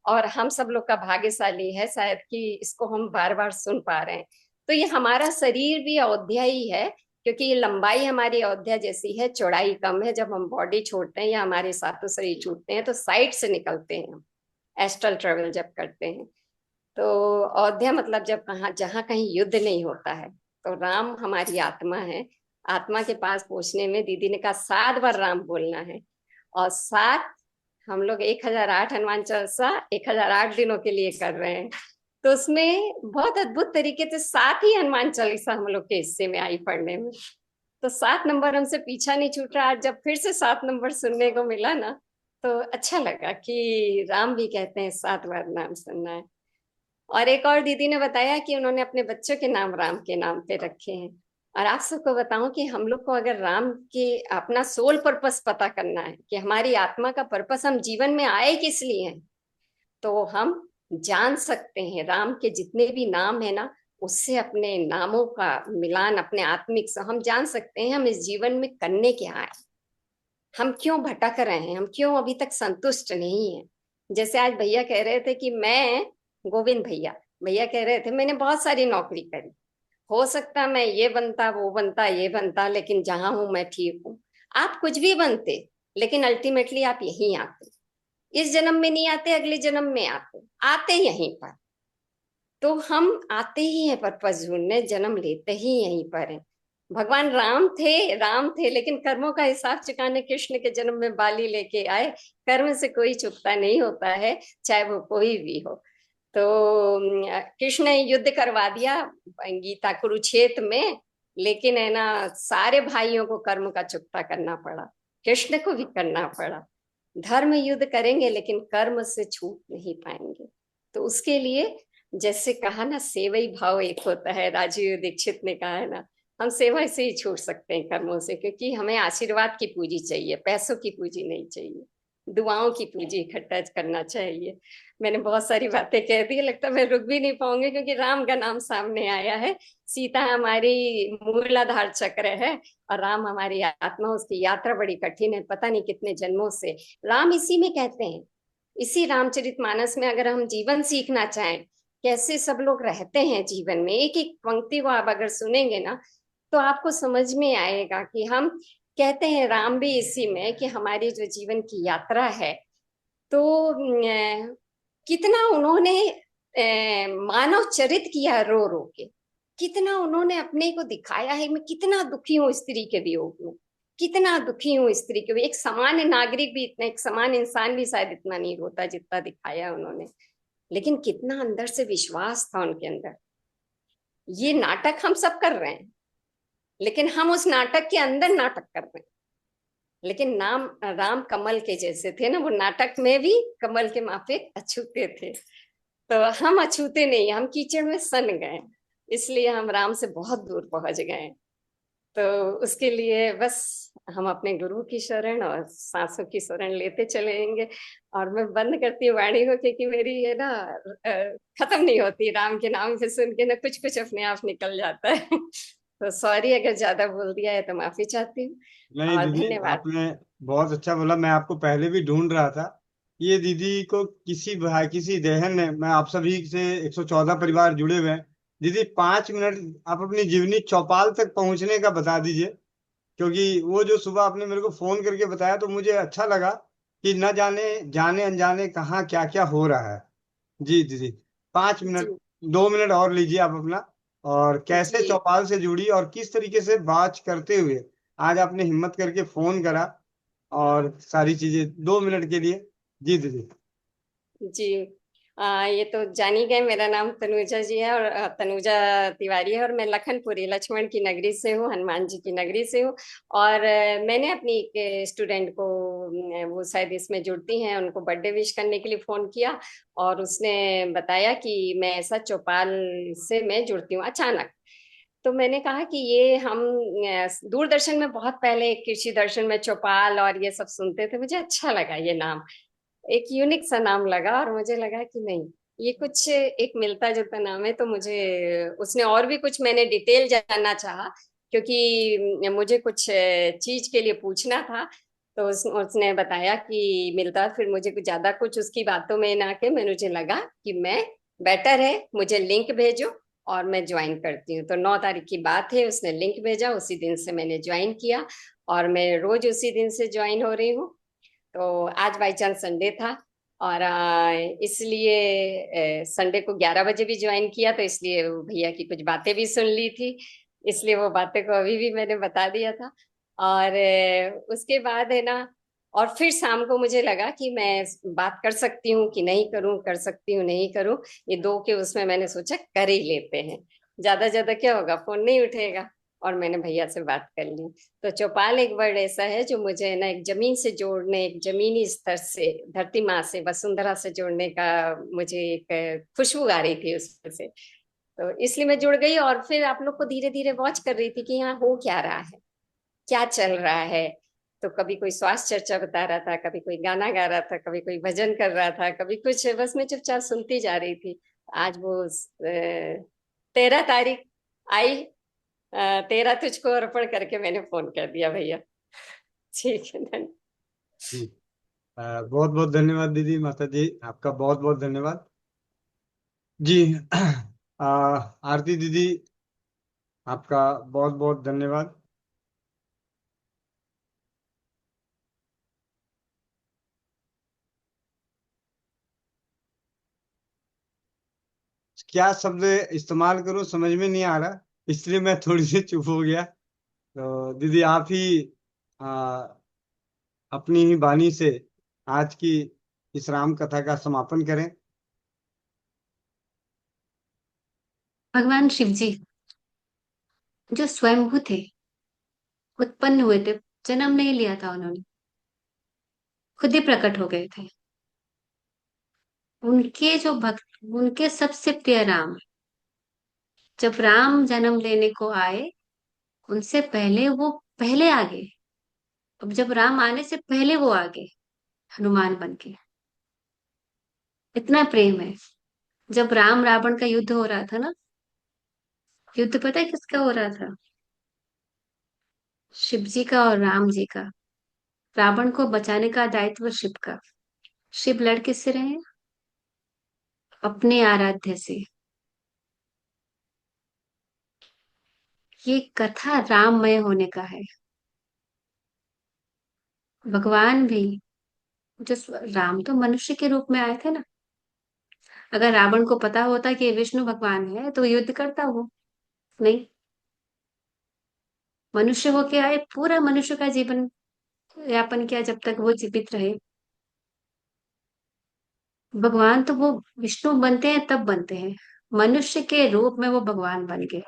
और हम सब लोग का भाग्यशाली है शायद कि इसको हम बार बार सुन पा रहे हैं। तो ये हमारा शरीर भी अयोध्या ही है, क्योंकि ये लंबाई हमारी अयोध्या जैसी है, चौड़ाई कम है। जब हम बॉडी छोड़ते हैं या हमारे सातों शरीर छूटते हैं तो साइड से निकलते हैं हम, एस्ट्रल ट्रेवल जब करते हैं। तो अयोध्या मतलब जब कहाँ जहाँ कहीं युद्ध नहीं होता है, तो राम हमारी आत्मा है। आत्मा के पास पहुंचने में दीदी ने कहा 7 बार राम बोलना है। और 7 हम लोग 1008 हनुमान चालीसा 1008 दिनों के लिए कर रहे हैं। तो उसमें बहुत अद्भुत तरीके से 7 ही हनुमान चालीसा हम लोग के हिस्से में आई पढ़ने में। तो 7 नंबर हमसे पीछा नहीं छूट रहा। आज जब फिर से 7 नंबर सुनने को मिला ना, तो अच्छा लगा कि राम भी कहते हैं 7 बार नाम सुनना है। और एक और दीदी ने बताया कि उन्होंने अपने बच्चों के नाम राम के नाम पे रखे हैं। और आप सबको बताऊं कि हम लोग को अगर राम के अपना सोल पर्पस पता करना है कि हमारी आत्मा का पर्पस, हम जीवन में आए किस लिए हैं, तो हम जान सकते हैं राम के जितने भी नाम है ना, उससे अपने नामों का मिलान अपने आत्मिक से हम जान सकते हैं हम इस जीवन में करने क्या है, हम क्यों भटक रहे हैं, हम क्यों अभी तक संतुष्ट नहीं है। जैसे आज भैया कह रहे थे कि मैं, गोविंद भैया भैया कह रहे थे मैंने बहुत सारी नौकरी करी, हो सकता मैं ये बनता वो बनता ये बनता, लेकिन जहां हूं मैं ठीक हूँ। आप कुछ भी बनते, लेकिन अल्टीमेटली आप यहीं आते। इस जन्म में नहीं आते, अगले जन्म में आते, आते यहीं पर। तो हम आते ही हैं पर्पस ढूंढने, जन्म लेते ही यहीं पर हैं। भगवान राम थे लेकिन कर्मों का हिसाब चुकाने कृष्ण के जन्म में बाली लेके आए। कर्म से कोई चुकता नहीं होता है, चाहे वो कोई भी हो। तो कृष्ण ने युद्ध करवा दिया गीता कुरुक्षेत्र में, लेकिन है ना सारे भाइयों को कर्म का चुकता करना पड़ा, कृष्ण को भी करना पड़ा। धर्म युद्ध करेंगे लेकिन कर्म से छूट नहीं पाएंगे। तो उसके लिए जैसे कहा ना, सेवई भाव एक होता है, राजीव दीक्षित ने कहा है ना, हम सेवा से ही छूट सकते हैं कर्मों से, क्योंकि हमें आशीर्वाद की पूंजी चाहिए, पैसों की पूंजी नहीं चाहिए, दुआओं की पूंजी इकट्ठा करना चाहिए। मैंने बहुत सारी बातें कह दी, लगता है मैं रुक भी नहीं पाऊंगी, क्योंकि राम का नाम सामने आया है। सीता हमारी मूलाधार चक्र है और राम हमारी आत्मा, उसकी यात्रा बड़ी कठिन है, पता नहीं कितने जन्मों से राम इसी में कहते हैं। इसी रामचरितमानस में अगर हम जीवन सीखना चाहें, कैसे सब लोग रहते हैं जीवन में, एक एक पंक्ति को आप अगर सुनेंगे ना, तो आपको समझ में आएगा कि हम कहते हैं राम भी इसी में, कि हमारी जो जीवन की यात्रा है, तो कितना उन्होंने मानव चरित किया, रो रो के कितना उन्होंने अपने को दिखाया है। मैं कितना दुखी हूँ स्त्री के वियोग में, कितना दुखी हूँ स्त्री के, एक सामान्य नागरिक भी इतना, एक समान इंसान भी शायद इतना नहीं रोता जितना दिखाया उन्होंने। लेकिन कितना अंदर से विश्वास था उनके अंदर। ये नाटक हम सब कर रहे हैं, लेकिन हम उस नाटक के अंदर नाटक कर रहे हैं। लेकिन नाम राम कमल के जैसे थे ना, वो नाटक में भी कमल के माफे अछूते थे। तो हम अछूते नहीं, हम कीचड़ में सन गए, इसलिए हम राम से बहुत दूर पहुंच गए। तो उसके लिए बस हम अपने गुरु की शरण और सांसों की शरण लेते चलेंगे। और मैं बंद करती हूँ वाणी को, क्योंकि मेरी ये ना खत्म नहीं होती, राम के नाम से सुन के ना कुछ कुछ अपने आप निकल जाता है। तो सॉरी अगर ज्यादा बोल दिया है तो माफी चाहती हूँ। नहीं और दीदी, धन्यवाद। आपने बहुत अच्छा बोला। मैं आपको पहले भी ढूंढ रहा था। ये दीदी को किसी भाई, किसी बहन ने, मैं आप सभी से 114 परिवार जुड़े हुए हैं। दीदी 5 मिनट आप अपनी जीवनी चौपाल तक पहुंचने का बता दीजिए, क्योंकि वो जो सुबह आपने मेरे को फोन करके बताया तो मुझे अच्छा लगा कि न जाने जाने अनजाने कहाँ क्या क्या हो रहा है। जी दीदी, 5 मिनट, जी 2 मिनट और लीजिए आप अपना। और कैसे जी चौपाल से जुड़ी और किस तरीके से बात करते हुए आज आपने हिम्मत करके फोन करा, और सारी चीजें 2 मिनट के लिए। जी दीदी। जी ये तो जान ही गए, मेरा नाम तनुजा जी है, और तनुजा तिवारी है, और मैं लखनपुरी लक्ष्मण की नगरी से हूँ, हनुमान जी की नगरी से हूँ। और मैंने अपनी एक स्टूडेंट को, वो शायद इसमें जुड़ती हैं, उनको बर्थडे विश करने के लिए फोन किया, और उसने बताया कि मैं ऐसा चौपाल से मैं जुड़ती हूँ अचानक। तो मैंने कहा कि ये हम दूरदर्शन में बहुत पहले कृषि दर्शन में चौपाल और ये सब सुनते थे, मुझे अच्छा लगा ये नाम, एक यूनिक सा नाम लगा, और मुझे लगा कि नहीं, ये कुछ एक मिलता जुलता नाम है। तो मुझे उसने और भी कुछ, मैंने डिटेल जानना चाहा, क्योंकि मुझे कुछ चीज के लिए पूछना था। तो उसने बताया कि मिलता, फिर मुझे कुछ ज्यादा कुछ उसकी बातों में ना के मैं, मुझे लगा कि मैं, बेटर है मुझे लिंक भेजो और मैं ज्वाइन करती हूँ। तो 9 तारीख की बात है, उसने लिंक भेजा, उसी दिन से मैंने ज्वाइन किया, और मैं रोज उसी दिन से ज्वाइन हो रही हूँ। तो आज बाई चांस संडे था, और इसलिए संडे को 11 बजे भी ज्वाइन किया, तो इसलिए वो भैया की कुछ बातें भी सुन ली थी, इसलिए वो बातें को अभी भी मैंने बता दिया था। और उसके बाद है ना, और फिर शाम को मुझे लगा कि मैं बात कर सकती हूँ कि नहीं करूँ, कर सकती हूँ नहीं करूँ, ये दो के उसमें मैंने सोचा कर ही लेते हैं, ज्यादा ज्यादा क्या होगा, फोन नहीं उठेगा। और मैंने भैया से बात कर ली। तो चौपाल एक वर्ड ऐसा है जो मुझे ना एक जमीन से जोड़ने, एक जमीनी स्तर से, धरती माँ से, वसुंधरा से जोड़ने का, मुझे एक खुशबू आ रही थी उसमें से। तो इसलिए मैं जुड़ गई, और फिर आप लोग को धीरे धीरे वॉच कर रही थी कि यहाँ हो क्या रहा है, क्या चल रहा है। तो कभी कोई स्वास्थ्य चर्चा बता रहा था, कभी कोई गाना गा रहा था, कभी कोई भजन कर रहा था, कभी कुछ, बस मैं चुपचाप सुनती जा रही थी। आज वो 13 तारीख आई, 13 तुझको अर्पण करके मैंने फोन कर दिया भैया। ठीक है, धन्यवाद। जी, बहुत बहुत धन्यवाद दीदी, माता जी, आपका बहुत बहुत धन्यवाद। जी, आरती दीदी, आपका बहुत बहुत धन्यवाद। क्या शब्द इस्तेमाल करूं समझ में नहीं आ रहा, इसलिए मैं थोड़ी सी चुप हो गया। तो दीदी आप ही आ, अपनी ही वाणी से आज की इस राम कथा का समापन करें। भगवान शिव जी जो स्वयंभू थे, उत्पन्न हुए थे, जन्म नहीं लिया था उन्होंने, खुद ही प्रकट हो गए थे। उनके जो भक्त, उनके सबसे प्रिय राम, जब राम जन्म लेने को आए, उनसे पहले वो पहले आ गए। अब जब राम आने से पहले वो आ गए, हनुमान बन के। इतना प्रेम है। जब राम रावण का युद्ध हो रहा था ना, युद्ध पता है किसका हो रहा था? शिव जी का और राम जी का। रावण को बचाने का दायित्व शिव का। शिव लड़ किससे रहे हैं? अपने आराध्य से। ये कथा राममय होने का है। भगवान भी, राम तो मनुष्य के रूप में आए थे ना। अगर रावण को पता होता कि ये विष्णु भगवान है तो युद्ध करता वो? नहीं, मनुष्य होके आए, पूरा मनुष्य का जीवन यापन किया जब तक वो जीवित रहे। भगवान तो वो विष्णु बनते हैं तब बनते हैं, मनुष्य के रूप में वो भगवान बन गए।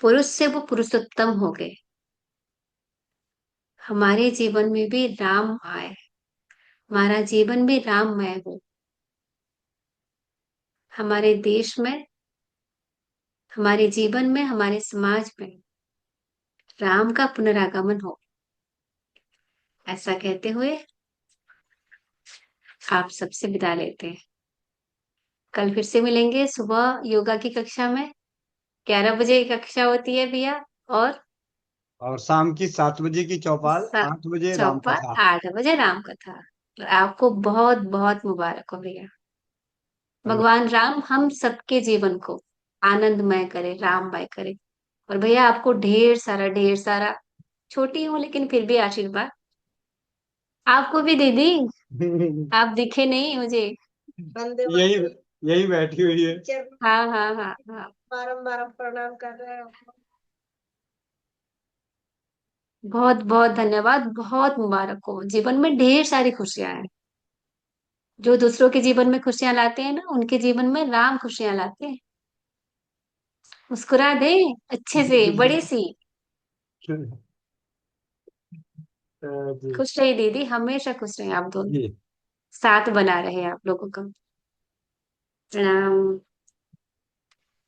पुरुष से वो पुरुषोत्तम हो गए। हमारे जीवन में भी राम आए, हमारा जीवन भी राममय हो। हमारे देश में, हमारे जीवन में, हमारे समाज में राम का पुनरागमन हो, ऐसा कहते हुए आप सबसे विदा लेते हैं। कल फिर से मिलेंगे सुबह योगा की कक्षा में। 11 बजे की कक्षा होती है भैया, और शाम की 7 बजे की चौपाल, 8 बजे राम चौपा कथा। 8 बजे राम कथा। तो आपको बहुत बहुत मुबारक हो भैया। भगवान राम हम सबके जीवन को आनंदमय करे, राममय करे। और भैया आपको ढेर सारा, छोटी हूँ लेकिन फिर भी आशीर्वाद आपको भी दीदी। आप दिखे नहीं मुझे। यही यही बैठी हुई है। हाँ हाँ हाँ हाँ, बारम्बार प्रणाम कर रहे हैं। बहुत बहुत धन्यवाद, बहुत मुबारक हो, जीवन में ढेर सारी खुशियां हैं। जो दूसरों के जीवन में खुशियां लाते हैं ना, उनके जीवन में राम खुशियां लाते हैं। मुस्कुरा दे अच्छे से, बड़ी सी। जी खुश रहिए दीदी, हमेशा खुश रहिए आप दोनों, जी साथ बना रहे आप लोगों का। प्रणाम।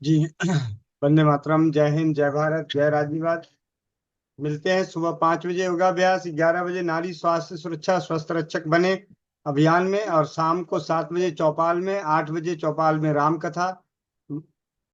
जी। वंदे मातरम, जय हिंद, जय भारत, जय राज्यवाद। मिलते हैं सुबह 5 बजे योगाभ्यास, 11 बजे नारी स्वास्थ्य सुरक्षा स्वस्थ रक्षक बने अभियान में, और शाम को 7 बजे चौपाल में, 8 बजे चौपाल में राम कथा,